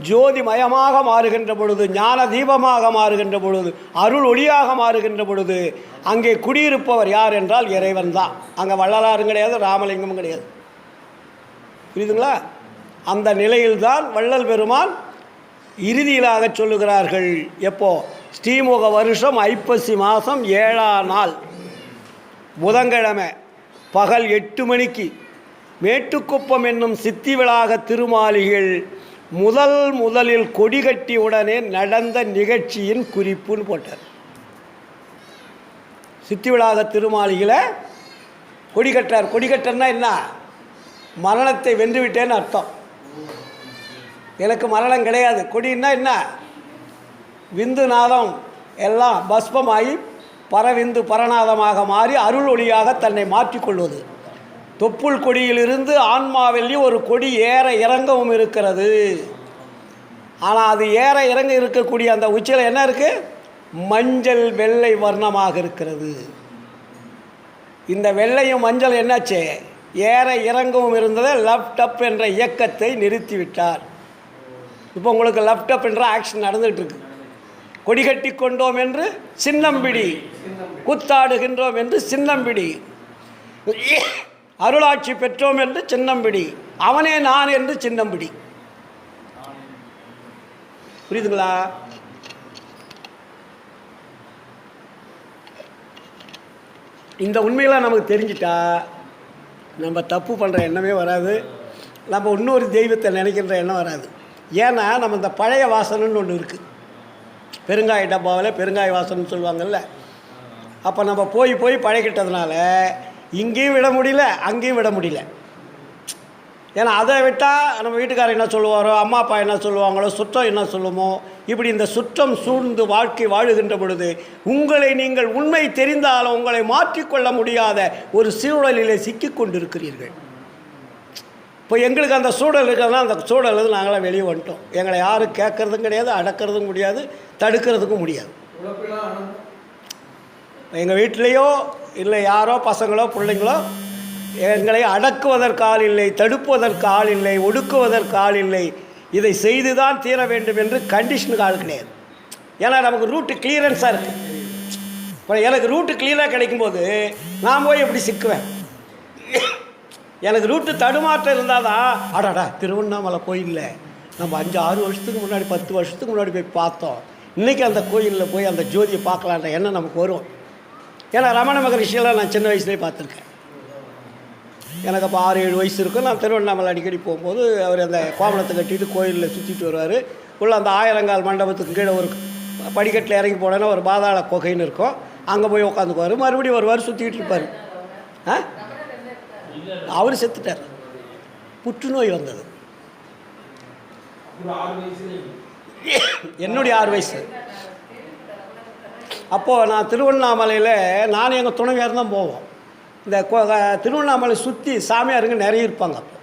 ஜோதிமயமாக மாறுகின்ற பொழுது, ஞான தீபமாக மாறுகின்ற பொழுது, அருள் ஒளியாக மாறுகின்ற பொழுது அங்கே குடியிருப்பவர் யார் என்றால் இறைவன் தான். அங்கே வள்ளலாரும் கிடையாது, ராமலிங்கமும் கிடையாது. புரியுதுங்களா? அந்த நிலையில்தான் வள்ளல் பெருமான் இறுதியிலாக சொல்லுகிறார்கள். எப்போ? ஸ்ரீமுக வருஷம் ஐப்பசி மாதம் 7ஆம் நாள் புதன்கிழமை பகல் 8 மணிக்கு மேட்டுக்குப்பம் என்னும் சித்தி விளாக திருமாளிகள் முதலில் கொடி கட்டி உடனே நடந்த நிகழ்ச்சியின் குறிப்புன்னு போட்டார். சித்தி விளாக திருமாளிகளை கொடி கட்டார். கொடி கட்டன்னா என்ன? மரணத்தை வென்றுவிட்டேன்னு அர்த்தம். எனக்கு மரணம் கிடையாது. கொடின்னா என்ன? விந்து நாதம் எல்லாம் பஸ்பமாகி பரவிந்து பரநாதமாக மாறி அருள் ஒளியாக தன்னை மாற்றிக்கொள்வது. தொப்புள் கொடியிலிருந்து ஆன்மாவெள்ளி ஒரு கொடி ஏற இறங்கவும் இருக்கிறது. ஆனால் அது ஏற இறங்க இருக்கக்கூடிய அந்த உச்சியில் என்ன இருக்குது? மஞ்சள் வெள்ளை வர்ணமாக இருக்கிறது. இந்த வெள்ளையும் மஞ்சள் என்னாச்சு? ஏற இறங்கவும் இருந்ததை லெஃப்ட் அப் என்ற இயக்கத்தை நிறுத்திவிட்டார். இப்போ உங்களுக்கு லெஃப்ட் அப் என்ற ஆக்ஷன் நடந்துகிட்டு இருக்கு. கொடி கட்டி கொண்டோம் என்று சின்னம்பிடி, கூத்தாடுகின்றோம் என்று சின்னம்பிடி, அருளாட்சி பெற்றோம் என்று சின்னம்பிடி, அவனே நான் என்று சின்னம்பிடி. புரியுதுங்களா? இந்த உண்மையெல்லாம் நமக்கு தெரிஞ்சிட்டா நம்ம தப்பு பண்ணுற எண்ணமே வராது. நம்ம இன்னொரு தெய்வத்தை நினைக்கின்ற எண்ணம் வராது. ஏன்னா நம்ம இந்த பழைய வாசனைன்னு ஒன்று இருக்குது. பெருங்காய டப்பாவில் பெருங்காய வாசனைன்னு சொல்லுவாங்கள்ல. அப்போ நம்ம போய் பழகிட்டதுனால இங்கேயும் விட முடியல, அங்கேயும் விட முடியல. ஏன்னா அதை விட்டால் நம்ம வீட்டுக்காரர் என்ன சொல்லுவாரோ, அம்மா அப்பா என்ன சொல்லுவாங்களோ, சுற்றம் என்ன சொல்லுமோ, இப்படி இந்த சுற்றம் சூழ்ந்து வாழ்க்கை வாழுகின்ற பொழுது உங்களை நீங்கள் உண்மை தெரிந்தாலும் உங்களை மாற்றிக்கொள்ள முடியாத ஒரு சூழலிலே சிக்கி கொண்டிருக்கிறீர்கள். இப்போ எங்களுக்கு அந்த சூழல் இருக்கிறதுனா அந்த சூழல் நாங்களாம் வெளியே வந்துட்டோம். எங்களை யாரும் கேட்குறதும் கிடையாது, அடக்கிறதும் முடியாது, தடுக்கிறதுக்கும் முடியாது. எங்கள் வீட்டிலையோ இல்லை யாரோ பசங்களோ பிள்ளைங்களோ எங்களை அடக்குவதற்கு ஆள் இல்லை, தடுப்பதற்கு ஆள் இல்லை, ஒடுக்குவதற்கு ஆள் இல்லை. இதை செய்து தான் தீர வேண்டும் என்று கண்டிஷனுக்கு ஆள் கிடையாது. ஏன்னா நமக்கு ரூட்டு கிளியரன்ஸாக இருக்குது. இப்போ எனக்கு ரூட்டு கிளியராக கிடைக்கும்போது நான் போய் எப்படி சிக்குவேன்? எனக்கு ரூட்டு தடுமாற்றம் இருந்தால் தான் அடாடா திருவண்ணாமலை கோயிலில் நம்ம 5-6 வருஷத்துக்கு முன்னாடி 10 வருஷத்துக்கு முன்னாடி போய் பார்த்தோம், இன்றைக்கி அந்த கோயிலில் போய் அந்த ஜோதியை பார்க்கலான்ற எண்ணம் நமக்கு வரும். ஏன்னா ரமண மகரிஷியெல்லாம் நான் சின்ன வயசுலேயே பார்த்துருக்கேன். எனக்கு அப்போ 6-7 வயசு இருக்கும். நான் திருவண்ணாமலை அடிக்கடி போகும்போது அவர் அந்த கோமணத்தை கட்டிட்டு கோயிலில் சுற்றிட்டு வருவார். உள்ள அந்த ஆயிரங்கால் மண்டபத்துக்கு கீழே ஒரு படிக்கட்டில் இறங்கி போனேன்னா ஒரு பாதாள குகைன்னு இருக்கும், அங்கே போய் உட்காந்துக்குவார். மறுபடியும் வருவார், சுற்றிக்கிட்டு இருப்பார். அவர் செத்துட்டார், புற்றுநோய் வந்தது. என்னுடைய 6 வயசு. அப்போது நான் திருவண்ணாமலையில் நான் எங்கள் துணைவியார் தான் போவோம். இந்த திருவண்ணாமலை சுற்றி சாமியாருங்க நிறைய இருப்பாங்க. அப்போ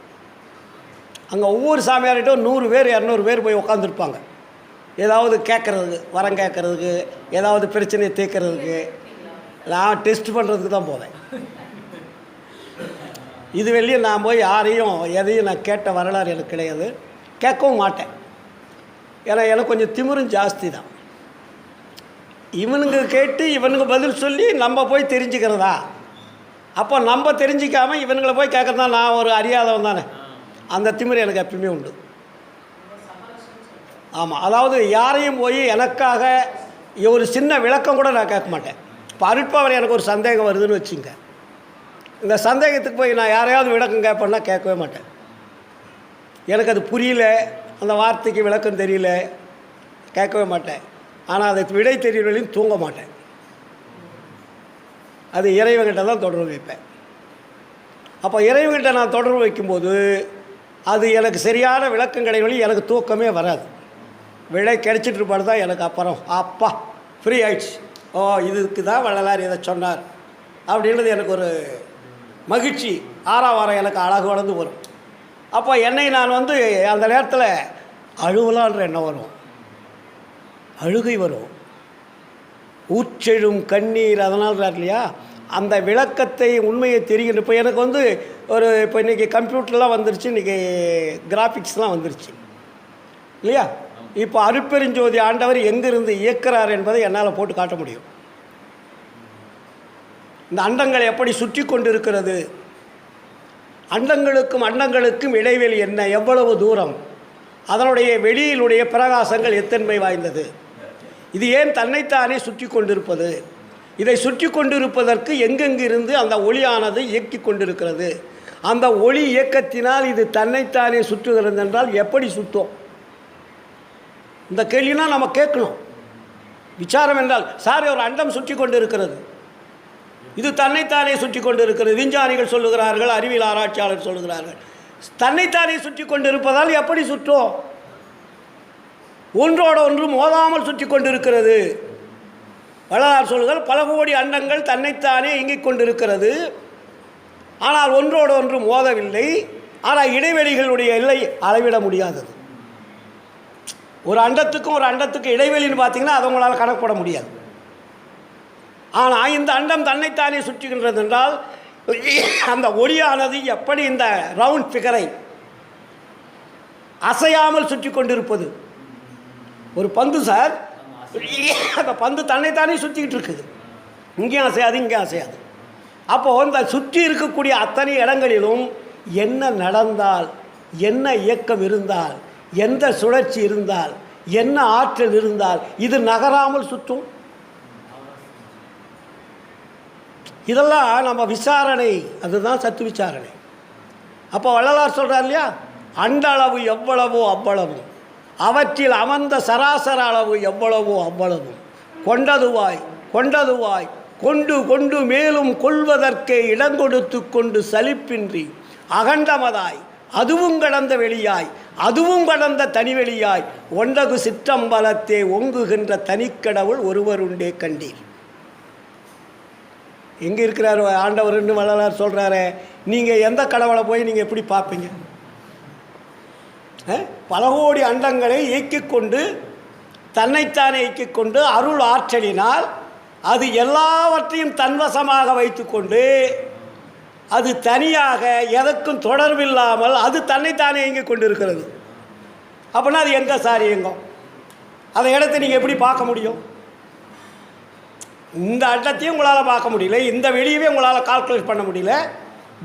அங்கே ஒவ்வொரு சாமியார்கிட்ட 100 பேர் 200 பேர் போய் உட்காந்துருப்பாங்க. ஏதாவது கேட்குறதுக்கு, வரம் கேட்குறதுக்கு, ஏதாவது பிரச்சனையை தீர்க்கறதுக்கு. நான் டெஸ்ட் பண்ணுறதுக்கு தான் போவேன். இது வெளியே நான் போய் யாரையும் எதையும் நான் கேட்ட வரலாறு எனக்கு கிடையாது, கேட்கவும் மாட்டேன். ஏன்னா எனக்கு கொஞ்சம் திமிரும் ஜாஸ்தி தான். இவனுங்க கேட்டு இவனுங்க பதில் சொல்லி நம்ம போய் தெரிஞ்சுக்கிறதா? அப்போ நம்ம தெரிஞ்சிக்காமல் இவனுங்களை போய் கேட்குறதா நான் ஒரு அறியாதவன் தானே. அந்த திமிரு எனக்கு எப்பயுமே உண்டு. ஆமாம், அதாவது யாரையும் போய் எனக்காக ஒரு சின்ன விளக்கம் கூட நான் கேட்க மாட்டேன். இப்போ அருட்பாவில் எனக்கு ஒரு சந்தேகம் வருதுன்னு வச்சுங்க, இந்த சந்தேகத்துக்கு போய் நான் யாரையாவது விளக்கம் கேட்பேன்னா கேட்கவே மாட்டேன். எனக்கு அது புரியல, அந்த வார்த்தைக்கு விளக்கம் தெரியல, கேட்கவே மாட்டேன். ஆனால் அதை விடை தெரியலையும் தூங்க மாட்டேன். அது இறைவன்கிட்ட தான் தொடர்பு வைப்பேன். அப்போ இறைவன்கிட்ட நான் தொடர்பு வைக்கும்போது அது எனக்கு சரியான விளக்கம் கிடைக்கணும், எனக்கு தூக்கமே வராது. விடை கிடைச்சிட்டு இருப்பாடு தான் எனக்கு அப்புறம் அப்பா ஃப்ரீ ஆயிடுச்சு. ஓ, இதுக்கு தான் வள்ளலார் இதை சொன்னார் அப்படின்றது எனக்கு ஒரு மகிழ்ச்சி, ஆறாவாரம் எனக்கு அழகு வளர்ந்து வரும். அப்போ என்னை நான் வந்து அந்த நேரத்தில் அழுவலான்ற எண்ணம் வரும், அழுகை வரும், ஊற்றெழும் கண்ணீர். அதனால் இல்லையா அந்த விளக்கத்தை உண்மையை தெரிகின்ற. இப்போ எனக்கு வந்து இப்போ இன்றைக்கி கம்ப்யூட்டர்லாம் வந்துருச்சு, இன்றைக்கி கிராஃபிக்ஸ்லாம் வந்துருச்சு இல்லையா. இப்போ அருட்பெருஞ்சோதி ஆண்டவர் எங்கிருந்து இயக்கிறார் என்பதை என்னால் போட்டு காட்ட முடியும். இந்த அண்டங்கள் எப்படி சுற்றி கொண்டு இருக்கிறது, அண்டங்களுக்கும் இடைவெளி என்ன, எவ்வளவு தூரம், அதனுடைய வெளியிலுடைய பிரகாசங்கள் எத்தன்மை வாய்ந்தது, இது ஏன் தன்னைத்தானே சுற்றி கொண்டிருப்பது, இதை சுற்றி கொண்டிருப்பதற்கு எங்கெங்கிருந்து அந்த ஒளியானது இயக்கி கொண்டிருக்கிறது, அந்த ஒளி இயக்கத்தினால் இது தன்னைத்தானே சுற்றுகிறது என்றால் எப்படி சுற்றும்? இந்த கேள்வினா நம்ம கேட்கணும். விசாரம் என்றால் சார் ஒரு அண்டம் சுற்றி கொண்டு இருக்கிறது, இது தன்னைத்தானே சுற்றி கொண்டு இருக்கிறது. விஞ்ஞானிகள் சொல்லுகிறார்கள், அறிவியல் ஆராய்ச்சியாளர் சொல்லுகிறார்கள், தன்னைத்தானே சுற்றி கொண்டு இருப்பதால் எப்படி சுற்றும்? ஒன்றோடு ஒன்று மோதாமல் சுற்றி கொண்டிருக்கிறது. வள்ளலார் சொல்லுகிறார், பல கோடி அண்டங்கள் தன்னைத்தானே இயங்கிக் கொண்டிருக்கிறது, ஆனால் ஒன்றோடு ஒன்று மோதவில்லை. ஆனால் இடைவெளிகளுடைய எல்லை அளவிட முடியாதது. ஒரு அண்டத்துக்கும் ஒரு அண்டத்துக்கு இடைவெளின்னு பார்த்தீங்கன்னா அதை உங்களால் கணக்கு போட முடியாது. ஆனால் இந்த அண்டம் தன்னைத்தானே சுற்றுகின்றது என்றால் அந்த ஒளியானது எப்படி இந்த ரவுண்ட் ஃபிகரை அசையாமல் சுற்றி கொண்டிருப்பது. ஒரு பந்து சார், அந்த பந்து தன்னைத்தானே சுற்றிக்கிட்டு இருக்குது, இங்கேயும் அசையாது இங்கேயும் அசையாது. அப்போது இந்த சுற்றி இருக்கக்கூடிய அத்தனை இடங்களிலும் என்ன நடந்தால், என்ன இயக்கம் இருந்தால், எந்த சுழற்சி இருந்தால், என்ன ஆற்றல் இருந்தால் இது நகராமல் சுற்றும்? இதெல்லாம் நம்ம விசாரணை, அதுதான் சத்து விசாரணை. அப்போ வள்ளலார் சொல்கிறார் இல்லையா, அண்ட அளவு எவ்வளவோ அவ்வளவு, அவற்றில் அமர்ந்த சராசர அளவு எவ்வளவோ அவ்வளவு, கொண்டதுவாய் கொண்டதுவாய் கொண்டு கொண்டு மேலும் கொள்வதற்கே இடங்கொடுத்து கொண்டு சலிப்பின்றி அகண்டமதாய் அதுவும் கடந்த வெளியாய் அதுவும் கடந்த தனிவெளியாய் ஒன்றகு சிற்றம்பலத்தே ஒங்குகின்ற தனிக்கடவுள் ஒருவருண்டே கண்டீர். எங்கே இருக்கிறார் ஆண்டவர்னு வள்ளலார் சொல்கிறாரு. நீங்கள் எந்த கடவுளை போய் நீங்கள் எப்படி பார்ப்பீங்க? பல கோடி அண்டங்களை இயக்கிக் கொண்டு தன்னைத்தானே இயக்கிக் கொண்டு அருள் ஆற்றலினால் அது எல்லாவற்றையும் தன்வசமாக வைத்துக்கொண்டு அது தனியாக எதற்கும் தொடர்பில்லாமல் அது தன்னைத்தானே இயங்கிக் கொண்டு இருக்கிறது. அப்படின்னா அது எங்கே சார் இயங்கும்? அதை இடத்தை நீங்கள் எப்படி பார்க்க முடியும்? இந்த அண்டத்தையும் உங்களால் பார்க்க முடியல, இந்த வெளியவே உங்களால் கால்குலேட் பண்ண முடியல.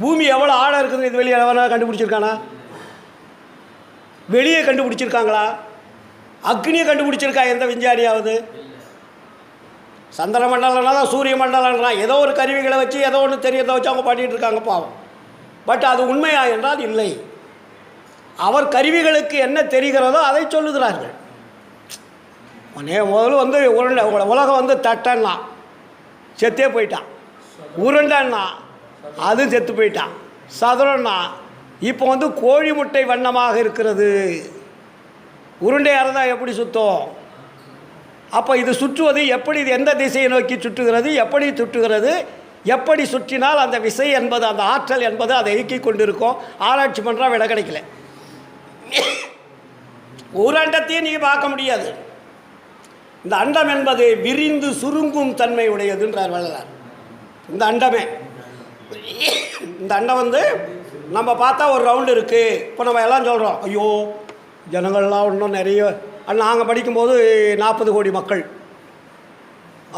பூமி எவ்வளோ ஆழம் இருக்குது இது வெளியே எவனா கண்டுபிடிச்சிருக்கானா? வெளியே கண்டுபிடிச்சிருக்காங்களா? அக்னியை கண்டுபிடிச்சிருக்கா எந்த விஞ்ஞானியாவது? சந்திர மண்டலம்னா தான் சூரிய மண்டலம்னா ஏதோ ஒரு கருவிகளை வச்சு ஏதோ ஒன்று தெரியறதை வச்சு அவங்க பண்ணிகிட்டு இருக்காங்க பாவம். பட் அது உண்மையா என்றால் இல்லை. அவர் கருவிகளுக்கு என்ன தெரிகிறதோ அதை சொல்லுகிறார்கள். முதல்ல உருண்டை உலகம் தட்டன்னா செத்தே போயிட்டான், உருண்டைன்னா அது செத்து போயிட்டான், சதுரன்னா இப்போ கோழி முட்டை வண்ணமாக இருக்கிறது. உருண்டையாக இருந்தால் எப்படி சுற்றும்? அப்போ இது சுற்றுவது எப்படி, இது எந்த திசையை நோக்கி சுற்றுகிறது, எப்படி சுற்றுகிறது, எப்படி சுற்றினால் அந்த விசை என்பது அந்த ஆற்றல் என்பது அதை இயக்கி கொண்டிருக்கும். ஆராய்ச்சி பண்ணுறா விட கிடைக்கல. ஒரு அண்டத்தையும் நீங்கள் பார்க்க முடியாது. இந்த அண்டம் என்பது விரிந்து சுருங்கும் தன்மை உடையதுன்றார் வள்ளலார். இந்த அண்டமே, இந்த அண்டம் நம்ம பார்த்தா ஒரு ரவுண்டு இருக்குது. இப்போ நம்ம எல்லாம் சொல்கிறோம், ஐயோ ஜனங்கள்லாம் இன்னும் நிறைய. நாங்கள் படிக்கும்போது 40 கோடி மக்கள்,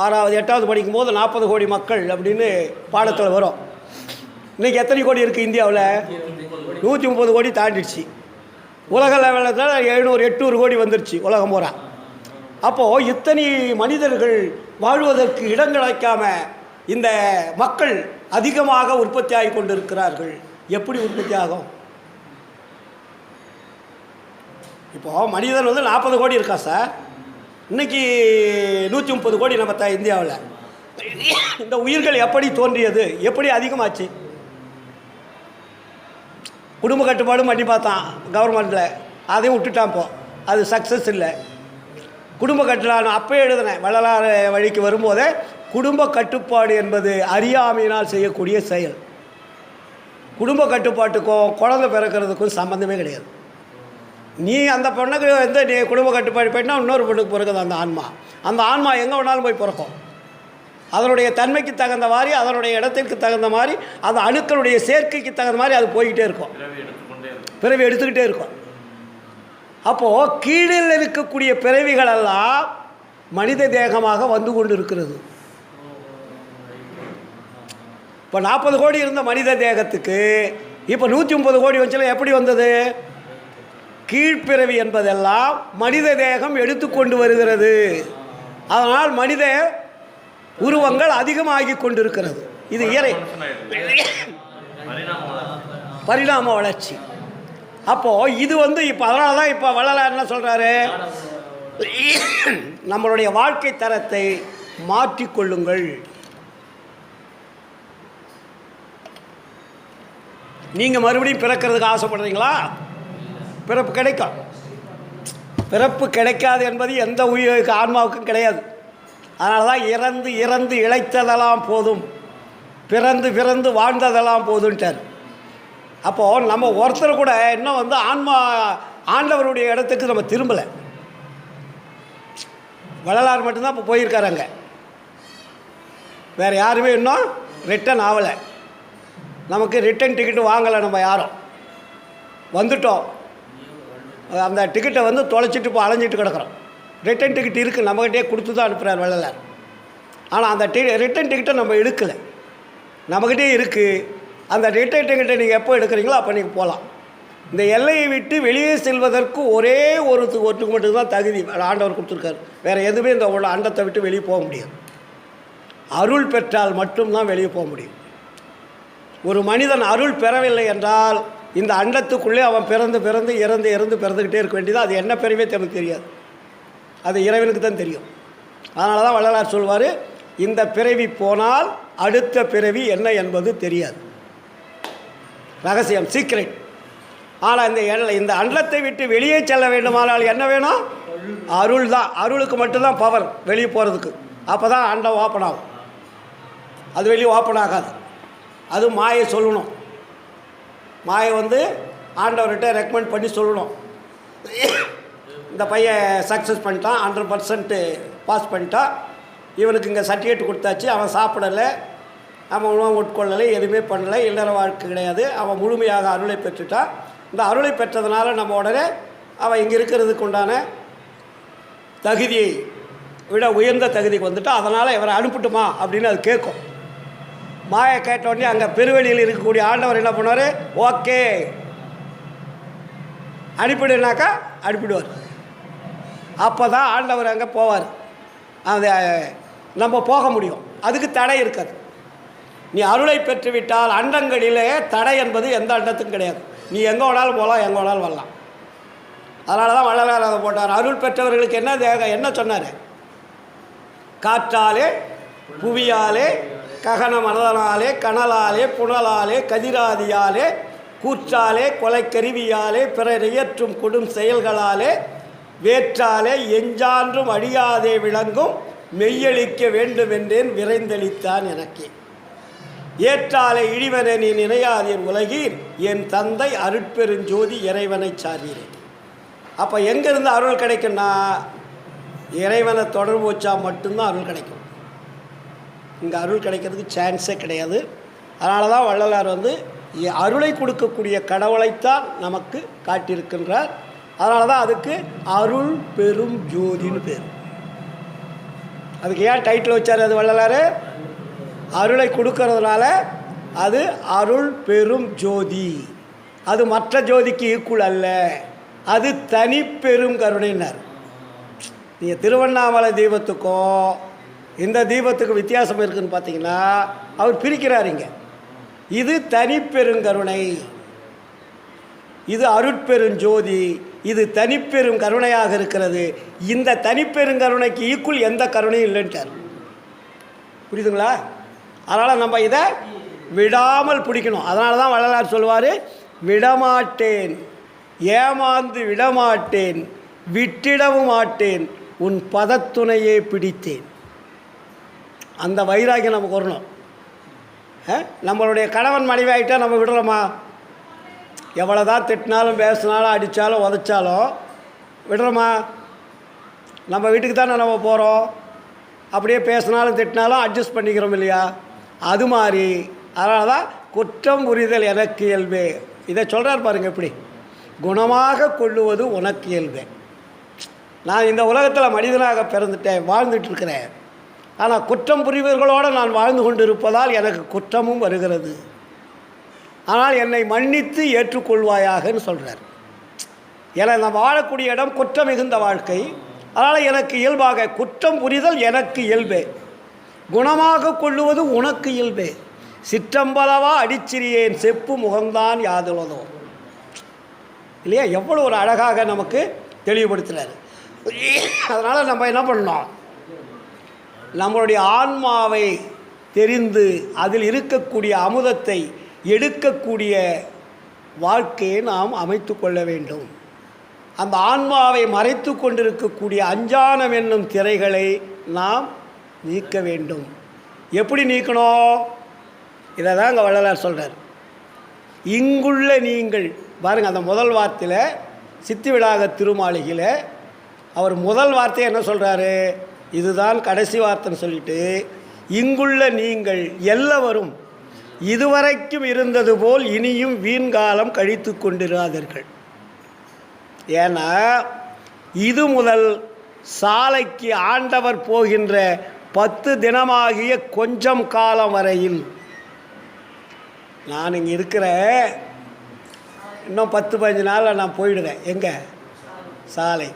6வது 8வது படிக்கும்போது 40 கோடி மக்கள் அப்படின்னு பாடத்தில் வரும். இன்றைக்கி எத்தனை கோடி இருக்குது இந்தியாவில்? 130 கோடி தாண்டிடுச்சு. உலக லெவலில் 700-800 கோடி வந்துருச்சு உலகம் பூரா. அப்போது இத்தனை மனிதர்கள் வாழ்வதற்கு இடம் கிடைக்காம இந்த மக்கள் அதிகமாக உற்பத்தி ஆகி கொண்டிருக்கிறார்கள். எப்படி உற்பத்தி ஆகும்? இப்போது மனிதன் வந்து 40 கோடி இருக்கா சார். இன்றைக்கி 130 கோடி நம்ம இந்தியாவில். இந்த உயிர்கள் எப்படி தோன்றியது, எப்படி அதிகமாச்சு? குடும்ப கட்டுப்பாடும் பண்ணி பார்த்தான் கவர்மெண்ட்டில், அதையும் விட்டுட்டான். போ அது சக்ஸஸ் இல்லை. குடும்ப கட்டுப்பாடு அப்போ எழுதினேன் வள்ளலார் வழிக்கு வரும்போதே, குடும்ப கட்டுப்பாடு என்பது அறியாமையினால் செய்யக்கூடிய செயல். குடும்ப கட்டுப்பாட்டுக்கும் குழந்தை பிறக்கிறதுக்கும் சம்மந்தமே கிடையாது. நீ அந்த பொண்ணுக்கு வந்து நீ குடும்ப கட்டுப்பாடு போயிட்டா இன்னொரு பொண்ணுக்கு பிறகுது அந்த ஆன்மா எங்கே வேணாலும் போய் பிறக்கும். அதனுடைய தன்மைக்கு தகுந்த மாதிரி, அதனுடைய இடத்திற்கு தகுந்த மாதிரி, அந்த அணுக்களுடைய சேர்க்கைக்கு தகுந்த மாதிரி அது போய்கிட்டே இருக்கும், பிறவி எடுத்துக்கிட்டே இருக்கும். அப்போது கீழில் இருக்கக்கூடிய பிறவிகளெல்லாம் மனித தேகமாக வந்து கொண்டு இருக்கிறது. இப்போ 40 கோடி இருந்த மனித தேகத்துக்கு இப்போ 130 கோடி வந்துச்சுல, எப்படி வந்தது? கீழ்ப்பிறவி என்பதெல்லாம் மனித தேகம் எடுத்துக்கொண்டு வருகிறது. அதனால் மனித உருவங்கள் அதிகமாகி கொண்டிருக்கிறது. இது பரிணாம வளர்ச்சி. அப்போது இது வந்து இப்போ அதனால தான் இப்போ வள்ளலார் என்ன சொல்கிறாரு, நம்மளுடைய வாழ்க்கை தரத்தை மாற்றிக்கொள்ளுங்கள். நீங்கள் மறுபடியும் பிறக்கிறதுக்கு ஆசைப்படுறீங்களா? பிறப்பு கிடைக்கும். பிறப்பு கிடைக்காது என்பது எந்த உயிருக்கு ஆன்மாவுக்கும் கிடையாது. அதனால தான் இறந்து இறந்து இழைத்ததெல்லாம் போதும், பிறந்து பிறந்து வாழ்ந்ததெல்லாம் போதுன்ட்டார். அப்போது நம்ம ஒருத்தர் கூட இன்னும் வந்து ஆண்டவருடைய இடத்துக்கு நம்ம திரும்பலை. வள்ளலார் மட்டும்தான் இப்போ போயிருக்காரு அங்கே. வேறு யாருமே இன்னும் ரிட்டன் ஆகலை. நமக்கு ரிட்டன் டிக்கெட்டு வாங்கலை. நம்ம யாரும் வந்துட்டோம், அந்த டிக்கெட்டை வந்து தொலைச்சிட்டு இப்போ அலைஞ்சிட்டு கிடக்கிறோம். ரிட்டன் டிக்கெட் இருக்குது, நம்மகிட்டே கொடுத்து தான் அனுப்புகிறார் வள்ளலார். ஆனால் அந்த ரிட்டன் டிக்கெட்டை நம்ம எடுக்கலை, நம்மகிட்டே இருக்குது. அந்த ரிட்டன் டிக்கெட்டை நீங்கள் எப்போ எடுக்கிறீங்களோ அப்போ நீங்கள் போகலாம். இந்த எல்லையை விட்டு வெளியே செல்வதற்கு ஒரே ஒருத்துக்கு மட்டும்தான் தகுதி ஆண்டவர் கொடுத்துருக்காரு. வேறு எதுவுமே இந்த அண்டத்தை விட்டு வெளியே போக முடியாது. அருள் பெற்றால் மட்டும்தான் வெளியே போக முடியும். ஒரு மனிதன் அருள் பெறவில்லை என்றால் இந்த அண்டத்துக்குள்ளே அவன் பிறந்து பிறந்து இறந்து இறந்து பிறந்துக்கிட்டே இருக்க வேண்டியது. அது என்ன பிறவே எனக்கு தெரியாது, அது இறைவனுக்கு தான் தெரியும். அதனால தான் வள்ளலார் சொல்வார், இந்த பிறவி போனால் அடுத்த பிறவி என்ன என்பது தெரியாது, ரகசியம், சீக்ரெட். ஆனால் இந்த அண்டத்தை விட்டு வெளியே செல்ல வேண்டுமானால் என்ன வேணும்? அருள் தான். அருளுக்கு மட்டும்தான் பவர் வெளியே போகிறதுக்கு. அப்போ தான் அண்டம் ஓப்பன் ஆகும். அது வெளியே ஓப்பன் ஆகாது. அது மாயை சொல்லணும். மாயை வந்து ஆண்டவர்கிட்ட ரெக்கமெண்ட் பண்ணி சொல்லணும், இந்த பையன் சக்ஸஸ் பண்ணிட்டான், 100% பாஸ் பண்ணிட்டான், இவனுக்கு இங்கே சர்டிஃபிகேட் கொடுத்தாச்சு, அவன் சாப்பிடலை, அவன் உணவு உட்கொள்ளலை, எதுவுமே பண்ணலை, இல்லற வாழ்க்கை கிடையாது, அவன் முழுமையாக அருளை பெற்றுட்டான். இந்த அருளை பெற்றதுனால நம்ம உடனே அவன் இங்கே இருக்கிறதுக்கு உண்டான தகுதியை விட உயர்ந்த தகுதிக்கு வந்துட்டான். அதனால் இவரை அனுப்பிட்டுமா அப்படின்னு அது கேட்கும். மாயை கேட்டோடனே அங்கே பெருவெளியில் இருக்கக்கூடிய ஆண்டவர் என்ன பண்ணுவார்? ஓகே அனுப்பிடுனாக்கா அனுப்பிடுவார். அப்போ தான் ஆண்டவர் அங்கே போவார். அது நம்ம போக முடியும், அதுக்கு தடை இருக்காது. நீ அருளை பெற்றுவிட்டால் அண்டங்களிலே தடை என்பது எந்த அண்டத்துக்கும் கிடையாது. நீ எங்கே வேணாலும் போகலாம், எங்கே வேணாலும் வரலாம். அதனால தான் வள்ளலார் அதை போட்டார். அருள் பெற்றவர்களுக்கு என்ன என்ன சொன்னார்? காற்றாலே, புவியாலே, ககன மனதனாலே, கனலாலே, புனலாலே, கதிராதியாலே, கூற்றாலே, கொலைக்கருவியாலே, பிறர் இயற்றும் கொடும் செயல்களாலே, வேற்றாலே எஞ்சான்றும் அழியாதே விளங்கும் மெய்யளிக்க வேண்டும் என்றேன் விரைந்தளித்தான் எனக்கே. ஏற்றாலே இழிவன நீ நினையாதீர் உலகீர், என் தந்தை அருட்பெருஞ்சோதி இறைவனை சாரீரே. அப்போ எங்கேருந்து அருள் கிடைக்குன்னா, இறைவனை தொடர்பு வச்சா மட்டும்தான் அருள் கிடைக்கும். இங்கே அருள் கிடைக்கிறதுக்கு சான்ஸே கிடையாது. அதனால தான் வள்ளலார் வந்து அருளை கொடுக்கக்கூடிய கடவுளைத்தான் நமக்கு காட்டியிருக்கின்றார். அதனால தான் அதுக்கு அருள் பெரும் ஜோதின்னு பேர். அதுக்கு ஏன் டைட்டில் வச்சார் அது வள்ளலார்? அருளை கொடுக்கறதுனால அது அருள் பெரும் ஜோதி. அது மற்ற ஜோதிக்கு ஈக்குவல் அல்ல, அது தனி பெரும் கருணைனார். நீங்கள் திருவண்ணாமலை தீபத்துக்கும் இந்த தீபத்துக்கு வித்தியாசம் இருக்குதுன்னு பார்த்தீங்கன்னா அவர் பிரிக்கிறார். இங்கே இது தனி பெருங்கருணை, இது அருட்பெருஞ்சோதி, இது தனிப்பெரும் கருணையாக இருக்கிறது. இந்த தனிப்பெரும் கருணைக்கு ஈக்குவல் எந்த கருணையும் இல்லைன்ட்டார். புரியுதுங்களா? அதனால் நம்ம இதை விடாமல் பிடிக்கணும். அதனால தான் வள்ளலார் சொல்லுவார், விடமாட்டேன், ஏமாந்து விடமாட்டேன், விட்டிடவும் மாட்டேன், உன் பதத்துணையே பிடித்தேன். அந்த வைராகியம் நமக்கு வரணும். நம்மளுடைய கணவன் மனைவி ஆகிட்டா நம்ம விடுறோமா? எவ்வளோ தான் திட்டினாலும் பேசினாலும் அடித்தாலும் உதைச்சாலும் விடுறோமா? நம்ம வீட்டுக்கு தானே நம்ம போகிறோம். அப்படியே பேசினாலும் திட்டினாலும் அட்ஜஸ்ட் பண்ணிக்கிறோம் இல்லையா? அது மாதிரி. அதனால தான் குற்றம் புரிதல் எனக்கு இயல்பே. இதை சொல்கிறார் பாருங்க, எப்படி குணமாக கொள்ளுவது உனக்கு இயல்பே. நான் இந்த உலகத்தில் மனிதனாக பிறந்துட்டேன், வாழ்ந்துட்டுருக்கிறேன். ஆனால் குற்றம் புரிவர்களோடு நான் வாழ்ந்து கொண்டு இருப்பதால் எனக்கு குற்றமும் வருகிறது. ஆனால் என்னை மன்னித்து ஏற்றுக்கொள்வாயாகன்னு சொல்கிறார். ஏன்னா நான் வாழக்கூடிய இடம் குற்றம் மிகுந்த வாழ்க்கை. அதனால் எனக்கு இயல்பாக குற்றம் புரிதல் எனக்கு இயல்பே, குணமாக கொள்ளுவது உனக்கு இயல்பே. சிற்றம்பலவா அடிச்சிறியேன் செப்பு முகம்தான் யாதுள்ளதோ. இல்லையா? எவ்வளோ ஒரு அழகாக நமக்கு தெளிவுபடுத்துகிறார். அதனால் நம்ம என்ன பண்ணோம்? நம்மளுடைய ஆன்மாவை தெரிந்து அதில் இருக்கக்கூடிய அமுதத்தை எடுக்கக்கூடிய வாழ்க்கையை நாம் அமைத்து கொள்ள வேண்டும். அந்த ஆன்மாவை மறைத்து கொண்டிருக்கக்கூடிய அஞ்ஞானம் என்னும் திரைகளை நாம் நீக்க வேண்டும். எப்படி நீக்கணும்? இதை தான் இங்கே வள்ளலார் சொல்கிறார். இங்குள்ள நீங்கள் பாருங்கள், அந்த முதல் வார்த்தையில் சித்தி விடாக திருமாளிகையில் அவர் முதல் வார்த்தையை என்ன சொல்கிறாரு? இதுதான் கடைசி வார்த்தைன்னு சொல்லிட்டு, இங்குள்ள நீங்கள் எல்லவரும் இதுவரைக்கும் இருந்தது போல் இனியும் வீண்காலம் கழித்து கொண்டிராதீர்கள். ஏன்னா இது முதல் சாலைக்கு ஆண்டவர் போகின்ற 10 தினமாகிய கொஞ்சம் காலம் வரையில் நான் இங்கே இருக்கிறேன். இன்னும் 10-15 நாளில் நான் போயிடுவேன். எங்கே? சாலை.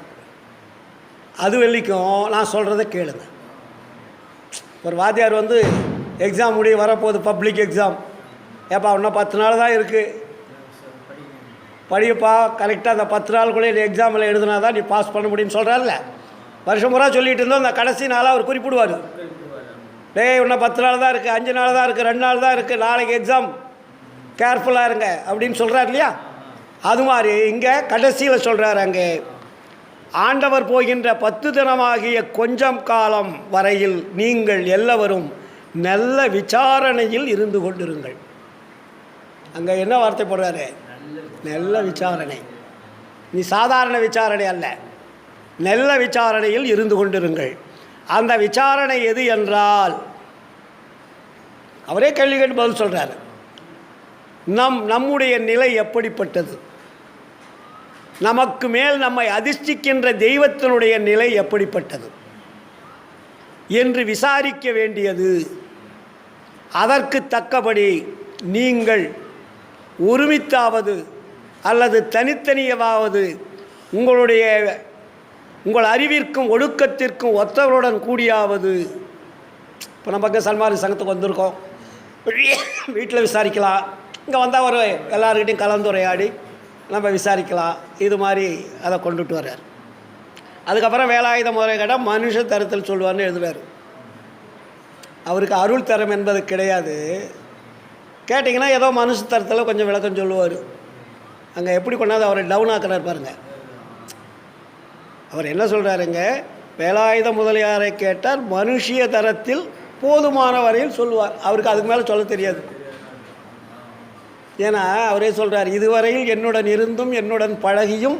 அது வெள்ளிக்கும் நான் சொல்கிறத கேளுங்க. ஒரு வாத்தியார் வந்து எக்ஸாம் முடிய வரப்போகுது, பப்ளிக் எக்ஸாம். ஏப்பா இன்னும் 10 நாள் தான் இருக்குது, படிப்பா கரெக்டாக அந்த 10 நாளுக்குள்ளே நீ எக்ஸாமில் எழுதுனா தான் நீ பாஸ் பண்ண முடியும்னு சொல்கிறாருல்ல. வருஷம் பூரா சொல்லிகிட்டு இருந்தோம். அந்த கடைசி நாளாக அவர் குறிப்பிடுவார். டேய் இன்னும் 10 நாள் தான் இருக்குது, 5 நாள் தான் இருக்குது, 2 நாள் தான் இருக்குது, நாளைக்கு எக்ஸாம், கேர்ஃபுல்லாக இருங்க அப்படின்னு சொல்கிறார் இல்லையா? அது மாதிரி இங்கே கடைசியில் சொல்கிறார், அங்கே ஆண்டவர் போகின்ற 10 தினமாகிய கொஞ்சம் காலம் வரையில் நீங்கள் எல்லவரும் நல்ல விசாரணையில் இருந்து கொண்டிருங்கள். அங்கே என்ன வார்த்தை போடுறாரு? நல்ல விசாரணை. நீ சாதாரண விசாரணை அல்ல, நல்ல விசாரணையில் இருந்து கொண்டிருங்கள். அந்த விசாரணை எது என்றால், அவரே கேள்வி கேட்டு பதில் சொல்கிறார். நம்முடைய நிலை எப்படிப்பட்டது, நமக்கு மேல் நம்மை அதிர்ஷ்டிக்கின்ற தெய்வத்தினுடைய நிலை எப்படிப்பட்டது என்று விசாரிக்க வேண்டியது. அதற்கு தக்கபடி நீங்கள் ஒருமித்தாவது அல்லது தனித்தனியவாவது உங்கள் அறிவிற்கும் ஒழுக்கத்திற்கும் ஒத்தவருடன் கூடியாவது. இப்போ நம்ம பக்கம் சன்மார்க்க சங்கத்துக்கு வந்திருக்கோம், வீட்டில் விசாரிக்கலாம். இங்கே வந்தால் ஒரு எல்லாருக்கிட்டையும் கலந்துரையாடி நம்ம விசாரிக்கலாம். இது மாதிரி அதை கொண்டுட்டு வர்றார். அதுக்கப்புறம் வேலாயுத முறை கேட்டால் மனுஷ தரத்தில் சொல்லுவார்னு எழுதுவார். அவருக்கு அருள் தரம் என்பது கிடையாது. கேட்டிங்கன்னா ஏதோ மனுஷ தரத்தில் கொஞ்சம் விளக்கம் சொல்லுவார். அங்கே எப்படி கொண்டாந்து அவரை டவுன் ஆக்குறார் பாருங்க. அவர் என்ன சொல்கிறாருங்க? வேலாயுத முதலியாரை கேட்டார், மனுஷிய தரத்தில் போதுமான வரையில் சொல்லுவார். அவருக்கு அதுக்கு மேலே சொல்ல தெரியாது. ஏன்னா அவரே சொல்கிறார், இதுவரையில் என்னுடன் இருந்தும் என்னுடன் பழகியும்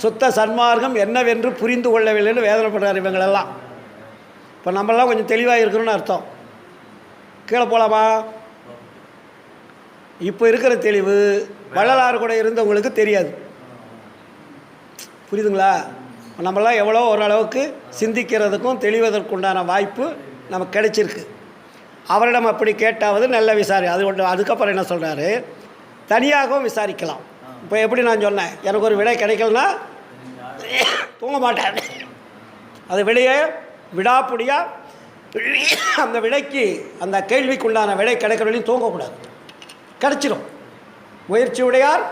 சுத்த சன்மார்க்கம் என்னவென்று புரிந்து கொள்ளவில்லைன்னு வேதனைப்படுறார் இவங்களெல்லாம். இப்போ நம்மளாம் கொஞ்சம் தெளிவாக இருக்கணும்னு அர்த்தம். கீழே போகலாமா? இப்போ இருக்கிற தெளிவு வள்ளலார் கூட இருந்தவங்களுக்கு தெரியாது. புரியுதுங்களா? நம்மளாம் எவ்வளோ ஓரளவுக்கு சிந்திக்கிறதுக்கும் தெளிவதற்குண்டான வாய்ப்பு நமக்கு கிடைச்சிருக்கு. அவரிடம் அப்படி கேட்டாவது நல்ல விசாரி. அது ஒன்று. அதுக்கப்புறம் என்ன சொல்கிறாரு? தனியாகவும் விசாரிக்கலாம். இப்போ எப்படி நான் சொன்னேன், எனக்கு ஒரு விடை கிடைக்கலன்னா தூங்க மாட்டேன். அது விடையை விடாப்பிடியாக அந்த விடைக்கு, அந்த கேள்விக்குண்டான விடை கிடைக்கிறவரையும் தூங்கக்கூடாது. கிடச்சிடும். முயற்சி உடையார்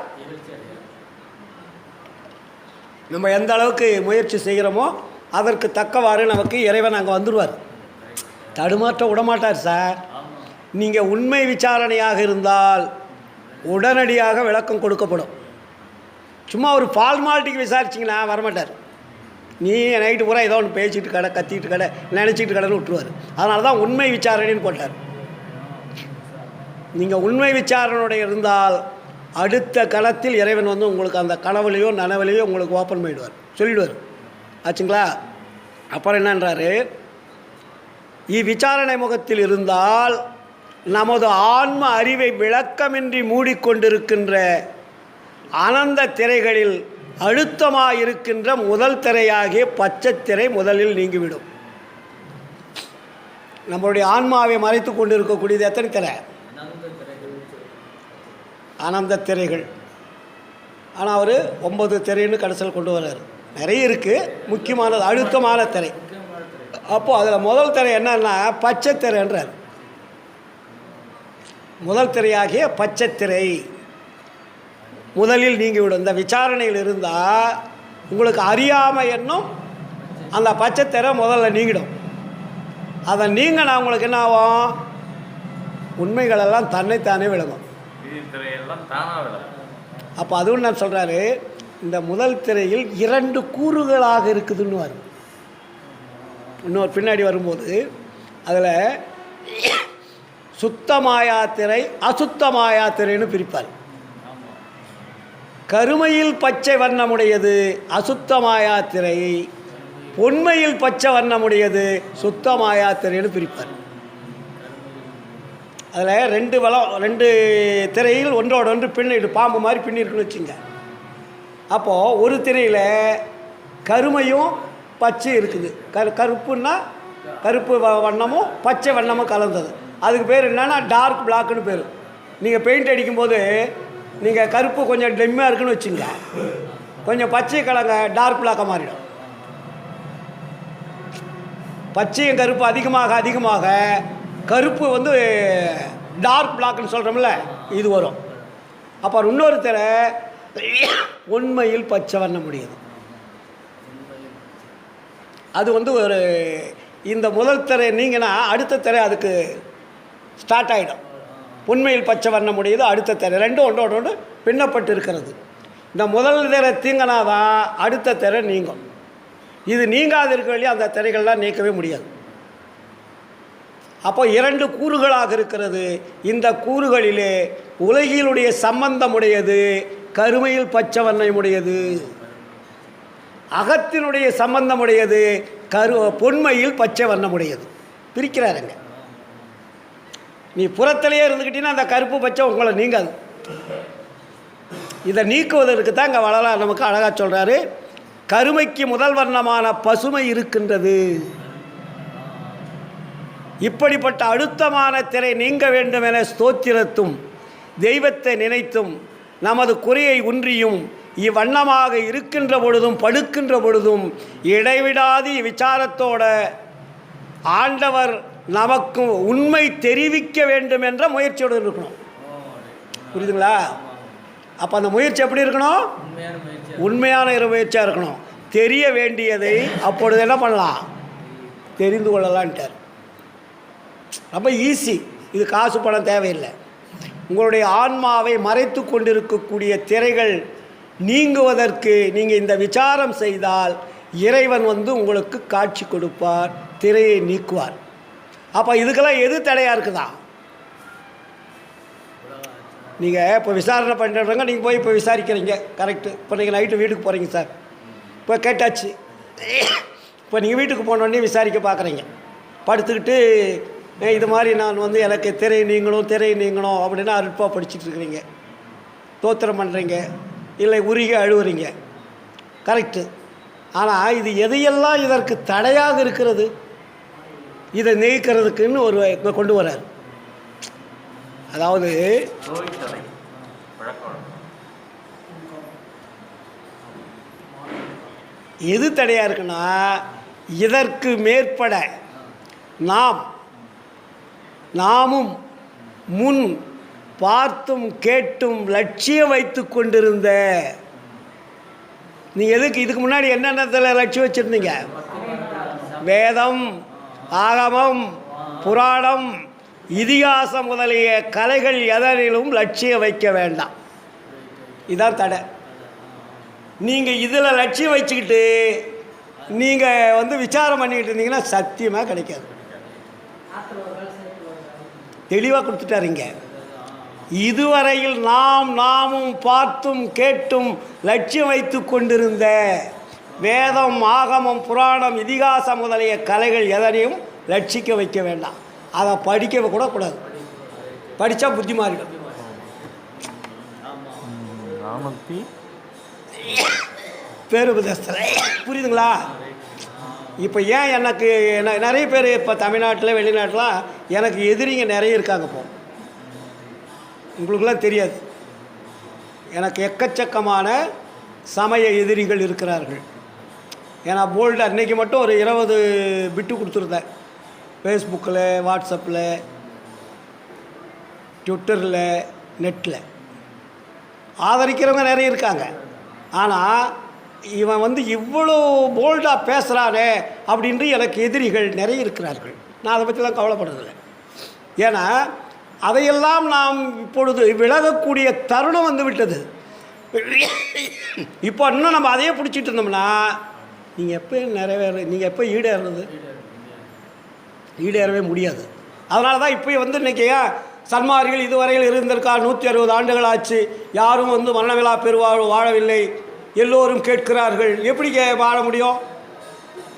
நம்ம எந்த அளவுக்கு முயற்சி செய்கிறோமோ அதற்கு தக்கவாறு நமக்கு இறைவன் அங்கே வந்துடுவார். தடுமாற்ற விடமாட்டார் சார். நீங்கள் உண்மை விசாரணையாக இருந்தால் உடனடியாக விளக்கம் கொடுக்கப்படும். சும்மா ஒரு ஃபார்மாலிட்டிக்கு விசாரிச்சிங்கன்னா வரமாட்டார். நீ நைட்டு பூரா ஏதோ ஒன்று பேசிட்டு கடை, கத்திட்டு கடை, நினச்சிக்கிட்டு கடைன்னு விட்டுருவார். அதனால தான் உண்மை விசாரணைன்னு போட்டார். நீங்கள் உண்மை விசாரணையுடைய இருந்தால் அடுத்த களத்தில் இறைவன் வந்து உங்களுக்கு அந்த கனவுலையோ நனவுலையோ உங்களுக்கு ஓப்பன் பண்ணிடுவார், சொல்லிடுவார். ஆச்சுங்களா? அப்புறம் என்னன்றாரு, இவ்விசாரணை முகத்தில் இருந்தால் நமது ஆன்ம அறிவை விளக்கமின்றி மூடிக்கொண்டிருக்கின்ற அனந்த திரைகளில் அழுத்தமாயிருக்கின்ற முதல் திரையாகிய பச்சை திரை முதலில் நீங்கிவிடும். நம்மளுடைய ஆன்மாவை மறைத்து கொண்டு இருக்கக்கூடியது எத்தனை திரை? அனந்த திரைகள். ஆனால் அவர் 9 திரைன்னு கடைசியில் கொண்டு வர்றார். நிறைய இருக்குது, முக்கியமானது அழுத்தமான திரை. அப்போது அதில் முதல் திரை என்னன்னா பச்சை திரைன்றார். முதல் திரையாகிய பச்சை திரை முதலில் நீங்கிவிடும். இந்த விசாரணையில் இருந்தால் உங்களுக்கு அறியாமை என்னும் அந்த பச்சை திரை முதல்ல நீங்கிடும். அதை நீங்கினா உங்களுக்கு என்ன ஆகும்? உண்மைகளெல்லாம் தன்னைத்தானே விளங்கும். அப்போ அதுவும் நான் சொல்கிறாரு, இந்த முதல் திரையில் 2 கூறுகளாக இருக்குதுன்னு வரும். இன்னொரு பின்னாடி வரும்போது அதில் சுத்தமாயா திரை, அசுத்தமாயா திரைன்னு பிரிப்பார். கருமையில் பச்சை வண்ணமுடையது அசுத்தமாயா திரை, பொன்மையில் பச்சை வண்ணமுடையது சுத்தமாயா திரைன்னு பிரிப்பார். அதில் 2 திரையில் ஒன்றோட ஒன்று பின்னிட்டு பாம்பு மாதிரி பின்னிருக்குன்னு வச்சுங்க. அப்போது ஒரு திரையில் கருமையும் பச்சை இருக்குது. கருப்புன்னா கருப்பு வண்ணமும் பச்சை வண்ணமும் கலந்தது. அதுக்கு பேர் என்னன்னா டார்க் பிளாக்குன்னு பேர். நீங்கள் பெயிண்ட் அடிக்கும்போது நீங்கள் கருப்பு கொஞ்சம் டெம்மியாக இருக்குன்னு வச்சுங்க, கொஞ்சம் பச்சை கலங்க டார்க் பிளாக்காக மாறிடும். பச்சையும் கருப்பு அதிகமாக அதிகமாக கருப்பு வந்து டார்க் பிளாக்னு சொல்கிறோம்ல, இது வரும். அப்போ இன்னொரு திரை உண்மையில் பச்சை வண்ண முடியுது. அது வந்து ஒரு இந்த முதல் திரை நீங்கன்னா அடுத்த திரை அதுக்கு ஸ்டார்ட் ஆகிடும். உண்மையில் பச்சை வண்ண முடியுது அடுத்த திரை, ரெண்டும் ஒன்றோட ஒன்று பின்னப்பட்டு இருக்கிறது. இந்த முதல் திரை தீங்கினாதான் அடுத்த திரை நீங்கும். இது நீங்காது இருக்க வழியாக அந்த திரைகள்லாம் நீக்கவே முடியாது. அப்போ 2 கூறுகளாக இருக்கிறது. இந்த கூறுகளிலே உலகிலுடைய சம்பந்தமுடையது கருமையில் பச்சை வண்ணமுடையது, அகத்தினுடைய சம்பந்தமுடையது பொன்மையில் பச்சை வண்ணமுடையது. பிரிக்கிறாருங்க. நீ புறத்திலேயே இருந்துக்கிட்டீங்கன்னா அந்த கருப்பு பச்சை உங்களை நீங்காது. இதை நீக்குவதற்கு தான் இங்கே வளரார் நமக்கு அழகாக சொல்கிறாரு, கருமைக்கு முதல் வர்ணமான பசுமை இருக்கின்றது. இப்படிப்பட்ட அழுத்தமான திரை நீங்க வேண்டும் என ஸ்தோத்திரத்தும் தெய்வத்தை நினைத்தும் நமது குறையை ஒன்றியும் இவ்வண்ணமாக இருக்கின்ற பொழுதும் படுக்கின்ற பொழுதும் இடைவிடாது விசாரத்தோட ஆண்டவர் நமக்கு உண்மை தெரிவிக்க வேண்டும் என்ற முயற்சியோடு இருக்கணும். புரியுதுங்களா? அப்போ அந்த முயற்சி எப்படி இருக்கணும்? உண்மையான முயற்சியாக இருக்கணும். தெரிய வேண்டியதை அப்பொழுது என்ன பண்ணலாம்? தெரிந்து கொள்ளலான்ட்டார். ரொம்ப ஈஸி. இது காசு பணம் தேவையில்லை. உங்களுடைய ஆன்மாவை மறைத்து கொண்டிருக்கக்கூடிய திரைகள் நீங்குவதற்கு நீங்கள் இந்த விசாரம் செய்தால் இறைவன் வந்து உங்களுக்கு காட்சி கொடுப்பார், திரையை நீக்குவார். அப்போ இதுக்கெல்லாம் எது தடையாக இருக்குதா? நீங்கள் இப்போ விசாரணை பண்ணுறவங்க நீங்கள் போய் இப்போ விசாரிக்கிறீங்க, கரெக்டு. இப்போ நீங்கள் நைட்டு வீட்டுக்கு போகிறீங்க சார், இப்போ கேட்டாச்சு. இப்போ நீங்கள் வீட்டுக்கு போனோடனே விசாரிக்க பார்க்குறீங்க, படுத்துக்கிட்டு இது மாதிரி நான் வந்து எனக்கு திரை நீங்கணும் அப்படின்னு அருட்பா படிச்சுட்டு இருக்கிறீங்க, தோத்திரம் பண்ணுறீங்க, இல்லை உருகி அழுவுறீங்க, கரெக்டு. ஆனால் இது எதையெல்லாம் இதற்கு தடையாக இருக்கிறது, இதை நீக்கிறதுக்குன்னு ஒரு கொண்டு வர்றார். அதாவது எது தடையாக இருக்குன்னா, இதற்கு மேற்பட நாமும் முன் பார்த்தும் கேட்டும் லட்சியம் வைத்து கொண்டிருந்த நீங்கள் எதுக்கு இதுக்கு முன்னாடி என்னென்னத்தில் லட்சியம் வச்சுருந்தீங்க? வேதம், ஆகமம், புராணம், இதிகாசம் முதலிய கலைகள் எதனிலும் லட்சியம் வைக்க வேண்டாம். இதான் தடை. நீங்கள் இதில் லட்சியம் வச்சுக்கிட்டு நீங்கள் விசாரம் பண்ணிக்கிட்டு இருந்தீங்கன்னா சத்தியமாக கிடைக்காது. தெளிவாக கொடுத்துட்டாருங்க. இதுவரையில் நாமும் பார்த்தும் கேட்டும் லட்சியம் வைத்து கொண்டிருந்த வேதம், ஆகமம், புராணம், இதிகாசம் முதலிய கலைகள் எதனையும் லட்சிக்க வைக்க வேண்டாம். அதை படிக்க கூட கூடாது. படித்தா புத்தி மாறிடும். பேருபதேசத்தில் புரியுதுங்களா? இப்போ ஏன் எனக்கு நிறைய பேர் இப்போ தமிழ்நாட்டில் வெளிநாட்டில் எனக்கு எதிரிங்க நிறைய இருக்காங்க. இப்போ உங்களுக்கெல்லாம் தெரியாது, எனக்கு எக்கச்சக்கமான சமய எதிரிகள் இருக்கிறார்கள். ஏன்னா போல்டு அன்றைக்கி மட்டும் ஒரு 20 பிட்டு கொடுத்துருந்தேன். ஃபேஸ்புக்கில், வாட்ஸ்அப்பில், ட்விட்டரில், நெட்டில் ஆதரிக்கிறவங்க நிறைய இருக்காங்க. ஆனால் இவன் இவ்வளோ போல்டாக பேசுகிறானே அப்படின்ட்டு எனக்கு எதிரிகள் நிறைய இருக்கிறார்கள். நான் அதை பற்றிலாம் கவலைப்படுறதில்லை. ஏன்னா அதையெல்லாம் நாம் இப்பொழுது விலகக்கூடிய தருணம் வந்து விட்டது. இப்போ இன்னும் நம்ம அதையே பிடிச்சிட்டு இருந்தோம்னா நீங்கள் எப்போ ஈடேறவே முடியாது. அதனால தான் இப்போ இன்றைக்கி சன்மார்கள் இதுவரையில் இருந்திருக்கா 160 ஆண்டுகள் ஆச்சு, யாரும் மரணவிழா பெருவாழ்வு வாழவில்லை, எல்லோரும் கேட்கிறார்கள். எப்படி வாழ முடியும்?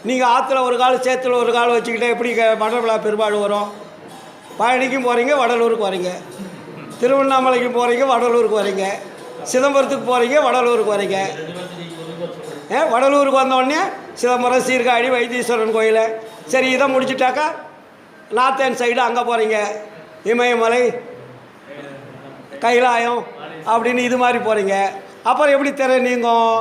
நீங்கள் ஆற்றுல ஒரு கால் சேத்துல ஒரு கால் வச்சுக்கிட்டே எப்படி மரணவிழா பெருவாழ்வு வரும்? பழனிக்கும் போகிறீங்க, வடலூருக்கு வரீங்க, திருவண்ணாமலைக்கு போகிறீங்க, வடலூருக்கு வரீங்க, சிதம்பரத்துக்கு போகிறீங்க, வடலூருக்கு வரீங்க. வடலூருக்கு வந்தோடனே சிதம்பரம், சீர்காழி, வைத்தீஸ்வரன் கோயில், சரி இதை முடிச்சுட்டாக்கா நார்த்தன் சைடு அங்கே போகிறீங்க, இமயமலை, கைலாயம் அப்படின்னு இது மாதிரி போகிறீங்க. அப்புறம் எப்படி நீங்கும்?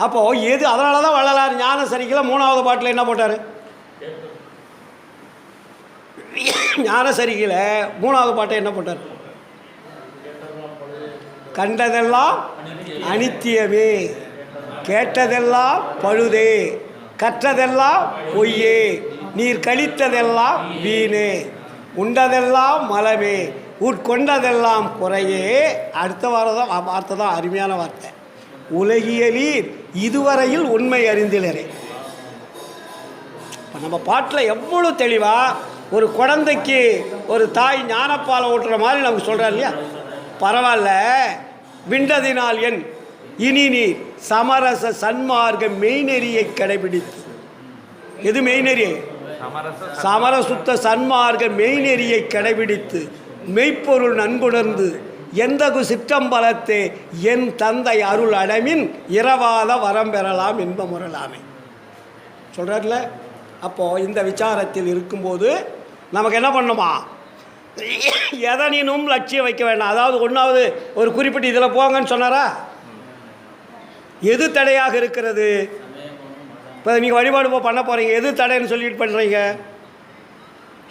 அப்போது எது? அதனால தான் வள்ளலார் ஞான சரிக்கில் 3வது பாட்டில் என்ன போட்டார்? ஞான சரிக்கில் 3வது பாட்டை என்ன போட்டார்? கண்டதெல்லாம் அனித்தியமே, கேட்டதெல்லாம் பழுதே, கற்றதெல்லாம் பொய்யே, நீர் கழித்ததெல்லாம் வீணே, உண்டதெல்லாம் மலமே, உட்கொண்டதெல்லாம் குறையே. அடுத்த வார்த்தை தான் அருமையான வார்த்தை. உலகியலீர் இதுவரையில் உண்மை அறிந்திலரே. இப்போ நம்ம பாட்டில் எவ்வளோ தெளிவாக ஒரு குழந்தைக்கு ஒரு தாய் ஞானப்பாலை ஊட்டுற மாதிரி நமக்கு சொல்கிறார் இல்லையா? பரவாயில்ல, விண்டதினால் என் இனி நீர் சமரச சன்மார்க்க மெய்நெறியை கடைபிடித்து. எது மெய்நெறி? சமரசுத்த சன்மார்க்க மெய்நெறியை கடைபிடித்து மெய்ப்பொருள் நன்குணர்ந்து எந்தகு சிற்றம்பலத்தே என் தந்தை அருள் அடமின் இரவாத வரம் பெறலாம் இன்பமுறலாமே சொல்கிறார்ல. அப்போது இந்த விசாரத்தில் இருக்கும்போது நமக்கு என்ன பண்ணுமா? எதனினும் லட்சியம் வைக்க வேண்டாம். அதாவது ஒன்றாவது ஒரு குறிப்பிட்ட இதில் போங்கன்னு சொன்னாரா? எது தடையாக இருக்கிறது? இப்போ நீங்கள் வழிபாடு பண்ண போகிறீங்க, எது தடைன்னு சொல்லிட்டு பண்ணுறீங்க?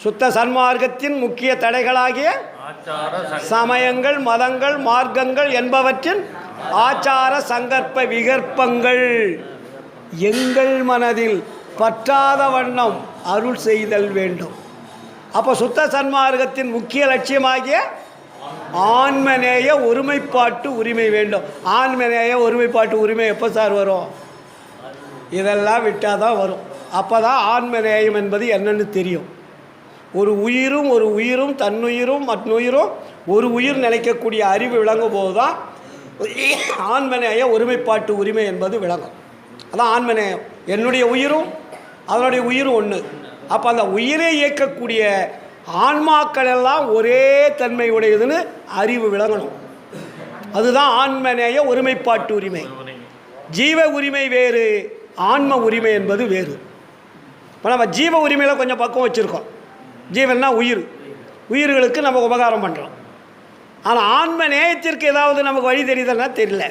சுத்த சன்மார்க்கத்தின் முக்கிய தடைகளாகிய சமயங்கள், மதங்கள், மார்க்கங்கள் என்பவற்றின் ஆச்சார சங்கற்ப விகற்பங்கள் எங்கள் மனதில் பற்றாத வண்ணம் அருள் செய்தல் வேண்டும். அப்போ சுத்த சன்மார்க்கத்தின் முக்கிய லட்சியமாகிய ஆன்மநேய ஒருமைப்பாட்டு உரிமை வேண்டும். ஆன்மநேய ஒருமைப்பாட்டு உரிமை எப்போ சார் வரும்? இதெல்லாம் விட்டால் தான் வரும். அப்போ தான் ஆன்மநேயம் என்பது என்னன்னு தெரியும். ஒரு உயிரும் தன்னுயிரும் மற்றுயிரும் ஒரு உயிர் நினைக்கக்கூடிய அறிவு விளங்கும் போது தான் ஆன்மநேய ஒருமைப்பாட்டு உரிமை என்பது விளங்கும். அதான் ஆன்மநேயம். என்னுடைய உயிரும் அதனுடைய உயிரும் ஒன்று. அப்போ அந்த உயிரை இயக்கக்கூடிய ஆன்மாக்கள் எல்லாம் ஒரே தன்மை உடையதுன்னு அறிவு விளங்கணும். அதுதான் ஆன்மநேய ஒருமைப்பாட்டு உரிமை. ஜீவ உரிமை வேறு, ஆன்ம உரிமை என்பது வேறு. இப்போ நம்ம ஜீவ உரிமையில் கொஞ்சம் பக்கம் வச்சுருக்கோம். ஜீவன்னா உயிர்களுக்கு நம்ம உபகாரம் பண்ணுறோம். ஆனால் ஆன்ம நேயத்திற்கு ஏதாவது நமக்கு வழி தெரியுதுன்னா தெரியல.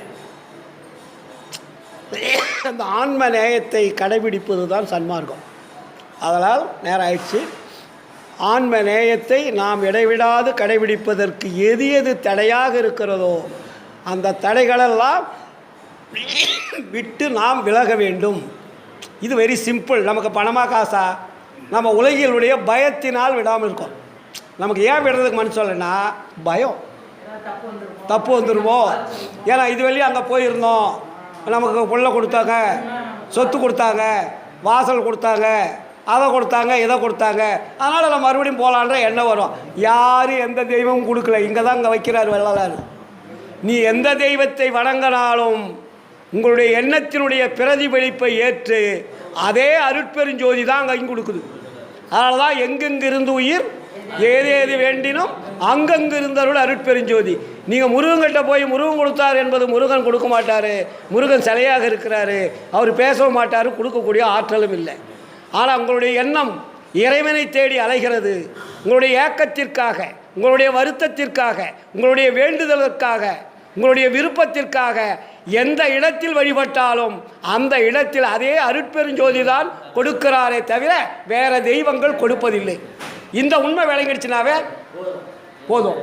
அந்த ஆன்ம நேயத்தை கடைபிடிப்பது தான் சன்மார்க்கம். அதனால் நேரம் ஆயிடுச்சு. ஆன்ம நேயத்தை நாம் இடைவிடாது கடைபிடிப்பதற்கு எது எது தடையாக இருக்கிறதோ அந்த தடைகளெல்லாம் விட்டு நாம் விலக வேண்டும். இது வெரி சிம்பிள். நமக்கு பணமா காசா நம்ம உலகிலுடைய பயத்தினால் விடாமல் இருக்கோம். நமக்கு ஏன் விடுறதுக்கு மனசு சொல்லலைன்னா பயம், தப்பு வந்துடுமோ. ஏன்னா இது வெளியே அங்கே போயிருந்தோம், நமக்கு புள்ள கொடுத்தாங்க, சொத்து கொடுத்தாங்க, வாசல் கொடுத்தாங்க, அதை கொடுத்தாங்க, இதை கொடுத்தாங்க, அதனால் நம்ம மறுபடியும் போகலான்ற எண்ணம் வரும். யாரும் எந்த தெய்வமும் கொடுக்கல, இங்கே தான் இங்கே வைக்கிறார் வள்ளலார். நீ எந்த தெய்வத்தை வணங்கினாலும் உங்களுடைய எண்ணத்தினுடைய பிரதிபலிப்பை ஏற்று அதே அருட்பெருஞ்சோதி தான் அங்கே கொடுக்குது. அதனால தான் எங்கெங்கு இருந்து உயிர் ஏதேது வேண்டினும் அங்கங்கு இருந்தருள் அருட்பெருஞ்சோதி. நீங்கள் முருகன்கிட்ட போய் முருகன் கொடுத்தார் என்பது முருகன் கொடுக்க மாட்டார். முருகன் சிலையாக இருக்கிறாரு, அவர் பேசவும் மாட்டார், கொடுக்கக்கூடிய ஆற்றலும் இல்லை. ஆனால் உங்களுடைய எண்ணம் இறைவனை தேடி அலைகிறது. உங்களுடைய ஏக்கத்திற்காக, உங்களுடைய வருத்தத்திற்காக, உங்களுடைய வேண்டுதலுக்காக, உங்களுடைய விருப்பத்திற்காக எந்த இடத்தில் வழிபட்டாலும் அந்த இடத்தில் அதே அருட்பெருஞ்சோதி தான் கொடுக்கிறாரே தவிர வேற தெய்வங்கள் கொடுப்பதில்லை. இந்த உண்மை விளங்கிடுச்சுனாவே போதும்.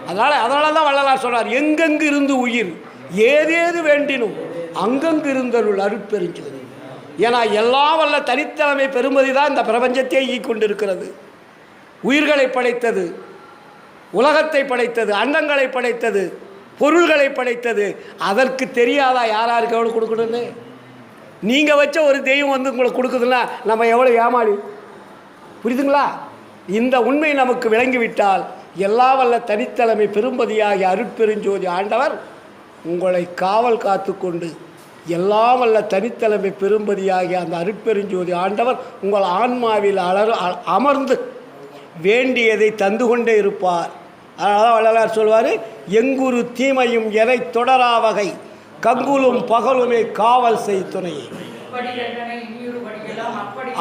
அதனால தான் வள்ளலார் சொல்றார், எங்கெங்கு இருந்து உயிர் ஏதேது வேண்டினும் அங்கங்கு இருந்தருள் அருட்பெருஞ்சோதி. ஏன்னா எல்லா வல்ல தனித்தலைமை பெருமதி தான் இந்த பிரபஞ்சத்தை ஈக்கொண்டிருக்கிறது. உயிர்களை படைத்தது, உலகத்தை படைத்தது, அண்டங்களை படைத்தது, பொருள்களை படைத்தது. அதற்கு தெரியாதா யாராருக்கு எவ்வளோ கொடுக்கணும்னு? நீங்கள் வச்ச ஒரு தெய்வம் வந்து உங்களுக்கு கொடுக்குதுன்னா நம்ம எவ்வளோ ஏமாளி, புரியுதுங்களா? இந்த உண்மை நமக்கு விளங்கிவிட்டால் எல்லா வல்ல தனித்தலைமை பெரும்பதியாகிய அருட்பெருஞ்சோதி ஆண்டவர் உங்களை காவல் காத்து கொண்டு எல்லா வல்ல தனித்தலைமை பெரும்பதியாகிய அந்த அருட்பெருஞ்சோதி ஆண்டவர் உங்கள் ஆன்மாவில் அமர்ந்து வேண்டியதை தந்து கொண்டே இருப்பார். அதனால தான் வள்ளலார் சொல்வார், எங்குரு தீமையும் எதை தொடரா வகை கங்குலும் பகலுமே காவல் செய் துணையை.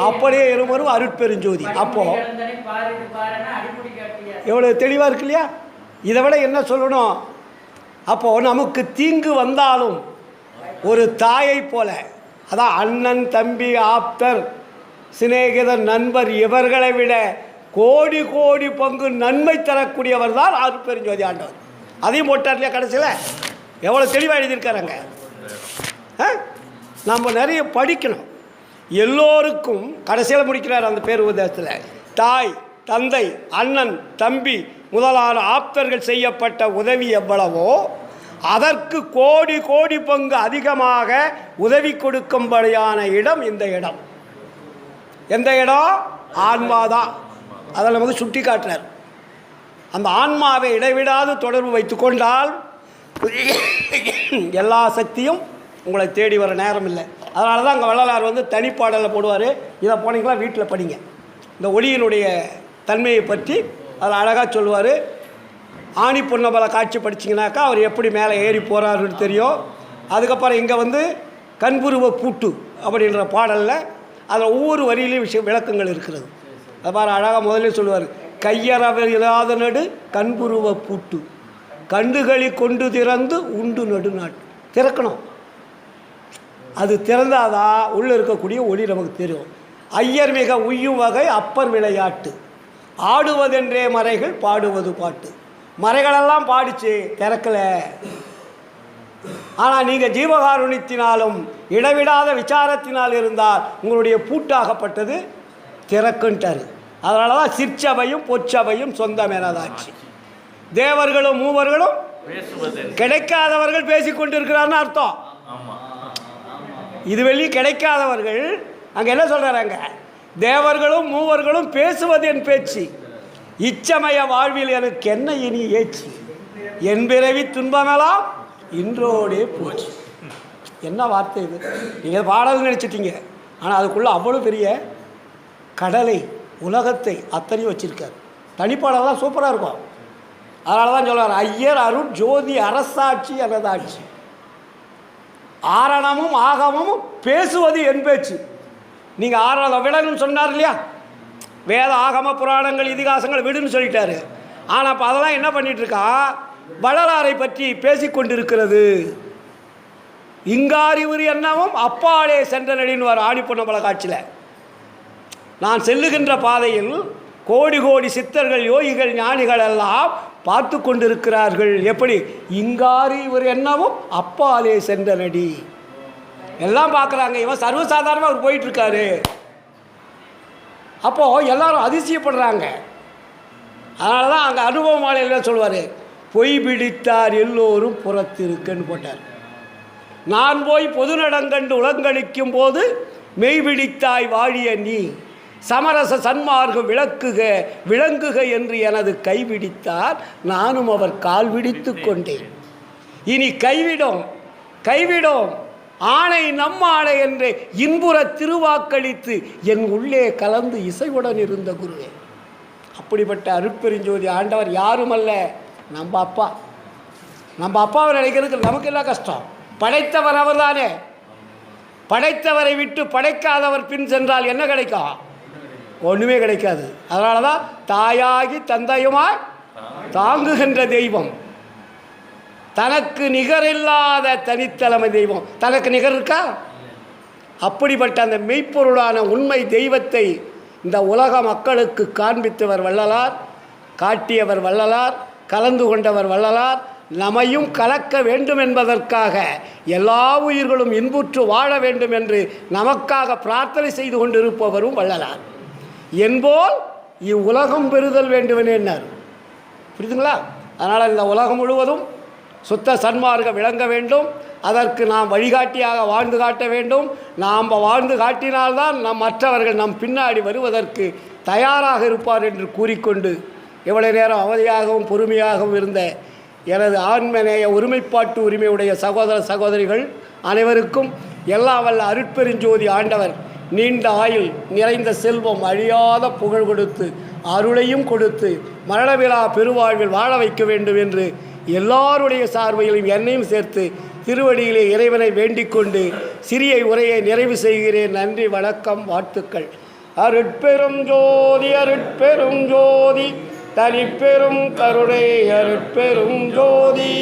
அப்படியே இருவரும் அருட்பெருஞ்சோதி. அப்போ எவ்வளோ தெளிவாக இருக்கு இல்லையா? இதை விட என்ன சொல்லணும்? அப்போது நமக்கு தீங்கு வந்தாலும் ஒரு தாயை போல, அதான் அண்ணன், தம்பி, ஆப்தர், சிநேகிதர், நண்பர் இவர்களை விட கோடி கோடி பங்கு நன்மை தரக்கூடியவர் தான் அருட்பெருஞ்சோதி ஆண்டவர். அதையும் போட்டார் இல்லையா கடைசியில்? எவ்வளோ தெளிவாக எழுதியிருக்காருங்க. நம்ம நிறைய படிக்கணும். எல்லோருக்கும் கடைசியில் முடிக்கிறார் அந்த பேர் உபதேசத்தில், தாய், தந்தை, அண்ணன், தம்பி முதலான ஆப்தர்கள் செய்யப்பட்ட உதவி எவ்வளவோ அதற்கு கோடி கோடி பங்கு அதிகமாக உதவி கொடுக்கும்படியான இடம் இந்த இடம். எந்த இடம்? ஆன்மாதான். அதை நமக்கு சுட்டி காட்டினார். அந்த ஆன்மாவை இடைவிடாது தொடர்பு வைத்து கொண்டால் எல்லா சக்தியும் உங்களை தேடி வர நேரம் இல்லை. அதனால தான் அங்கே வள்ளலார் வந்து தனிப்பாடலில் போடுவார். இதை போனீங்களா வீட்டில் படிங்க. இந்த ஒளியினுடைய தன்மையை பற்றி அதில் அழகாக சொல்லுவார். ஆணி பொன்னபல காட்சி படிச்சிங்கனாக்கா அவர் எப்படி மேலே ஏறி போகிறாருன்னு தெரியும். அதுக்கப்புறம் இங்கே வந்து கண்புருவ பூட்டு அப்படின்ற பாடலில் அதில் ஒவ்வொரு வரியிலையும் விளக்கங்கள் இருக்கிறது. அது மாதிரி அழகாக முதலே சொல்லுவார், கையறவர் இல்லாத நடு கண்புருவ பூட்டு கண்டுகளி கொண்டு திறந்து உண்டு நடுநாட்டு. திறக்கணும். அது திறந்தாதான் உள்ளே இருக்கக்கூடிய ஒளி நமக்கு தெரியும். ஐயர் மிக உய்யும் வகை அப்பர் விளையாட்டு ஆடுவதென்றே மறைகள் பாடுவது பாட்டு. மறைகளெல்லாம் பாடிச்சு திறக்கலை. ஆனால் நீங்கள் ஜீவகாருண்யத்தினாலும் இடைவிடாத விசாரத்தினால் இருந்தால் உங்களுடைய பூட்டாகப்பட்டது திறக்குன்ட்டார். அதனால தான் சிற்சபையும் பொற்சபையும் சொந்தமெனதாச்சு. தேவர்களும் மூவர்களும் கிடைக்காதவர்கள் பேசிக்கொண்டிருக்கிறார்னு அர்த்தம். இது வெளியே கிடைக்காதவர்கள் அங்கே என்ன சொல்கிறாங்க? தேவர்களும் மூவர்களும் பேசுவது என் பேச்சு, இச்சமய வாழ்வில் எனக்கு என்ன இனி ஏச்சு, என் பிறவி துன்பமெல்லாம் இன்றோடே போச்சு. என்ன வார்த்தை இது! நீங்கள் பாடல்னு நினச்சிட்டீங்க, ஆனால் அதுக்குள்ளே அவ்வளோ பெரிய கடலை, உலகத்தை அத்தனையும் வச்சுருக்கார். தனிப்பாடலாம் சூப்பராக இருக்கும். அதனால தான் சொல்கிறார், ஐயர் அருட் ஜோதி அரசாட்சி எனதாட்சி, ஆரணமும் ஆகமும் பேசுவது என் பேச்சு. நீங்கள் ஆரணம் விடணும்னு சொன்னார் இல்லையா? வேத ஆகம புராணங்கள் இதிகாசங்கள் விடுன்னு சொல்லிட்டாரு. ஆனால் இப்போ அதெல்லாம் என்ன பண்ணிகிட்ருக்கா? வள்ளலாரை பற்றி பேசிக்கொண்டிருக்கிறது. இங்காரிவுரி என்னவும் அப்பாலே சென்ற நடின்னு வர ஆணி பொன்னம்பல காட்சியில், நான் செல்லுகின்ற பாதையில் கோடி கோடி சித்தர்கள், யோகிகள், ஞானிகள் எல்லாம் பார்த்து கொண்டிருக்கிறார்கள். எப்படி? இங்காரி ஒரு எண்ணமும் அப்பாலே சென்ற நடி. எல்லாம் பார்க்குறாங்க, இவன் சர்வசாதாரணமாக அவர் போயிட்டுருக்காரு. அப்போது எல்லாரும் அதிசயப்படுறாங்க. அதனால தான் அங்கே அனுபவ மாலையில் சொல்லுவார், பொய் பிடித்தார் எல்லோரும் புறத்திருக்குன்னு போட்டார். நான் போய் பொது நடங்கண்டு உலங்களிக்கும் போது மெய்பிடித்தாய் வாழிய நீ சமரச சன்மார்க்கம் விளங்குக என்று எனது கைவிடித்தார், நானும் அவர் கால் விடித்து கொண்டேன். இனி கைவிடும் ஆணை நம் ஆணை என்று இன்புற திருவாக்களித்து என் உள்ளே கலந்து இசைவுடன் இருந்த குருவே. அப்படிப்பட்ட அருட்பெருஞ்சோதி ஆண்டவர் யாரும் அல்ல, நம்ம அப்பா. நம்ம அப்பாவை நினைக்கிறதுக்கு நமக்கு எல்லாம் கஷ்டம். படைத்தவர் அவர் தானே. படைத்தவரை விட்டு படைக்காதவர் பின் சென்றால் என்ன கிடைக்கும்? ஒன்றுமே கிடைக்காது. அதனால தான் தாயாகி தந்தையுமாய் தாங்குகின்ற தெய்வம், தனக்கு நிகரில்லாத தனித்தலைமை தெய்வம். தனக்கு நிகர் இருக்கா? அப்படிப்பட்ட அந்த மெய்ப்பொருளான உண்மை தெய்வத்தை இந்த உலக மக்களுக்கு காண்பித்தவர் வள்ளலார், காட்டியவர் வள்ளலார், கலந்து கொண்டவர் வள்ளலார். நம்மையும் கலக்க வேண்டும் என்பதற்காக எல்லா உயிர்களும் இன்புற்று வாழ வேண்டும் என்று நமக்காக பிரார்த்தனை செய்து கொண்டிருப்பவரும் வள்ளலார். என்போல் இவ்வுலகம் பெறுதல் வேண்டுமென்னார். புரியுதுங்களா? அதனால் இந்த உலகம் முழுவதும் சுத்த சன்மார்க்கம் விளங்க வேண்டும். அதற்கு நாம் வழிகாட்டியாக வாழ்ந்து காட்ட வேண்டும். நாம் வாழ்ந்து காட்டினால்தான் மற்றவர்கள் நம் பின்னாடி வருவதற்கு தயாராக இருப்பார் என்று கூறிக்கொண்டு, எவ்வளவு நேரம் அவதியாகவும் பொறுமையாகவும் இருந்த எனது ஆன்மநேய ஒருமைப்பாட்டு உரிமையுடைய சகோதர சகோதரிகள் அனைவருக்கும் எல்லா வல்ல அருட்பெருஞ்சோதி ஆண்டவர் நீண்ட ஆயுள், நிறைந்த செல்வம், அழியாத புகழ் கொடுத்து அருளையும் கொடுத்து மரணவிழா பெருவாழ்வில் வாழ வைக்க வேண்டும் என்று எல்லாருடைய சார்பையிலும் என்னையும் சேர்த்து திருவடியிலே இறைவனை வேண்டிக் கொண்டு சிறிய உரையை நிறைவு செய்கிறேன். நன்றி, வணக்கம், வாழ்த்துக்கள். அருட்பெரும் ஜோதி, அருட்பெரும் ஜோதி, தனிப்பெரும் கருணை, அருட்பெரும் ஜோதி.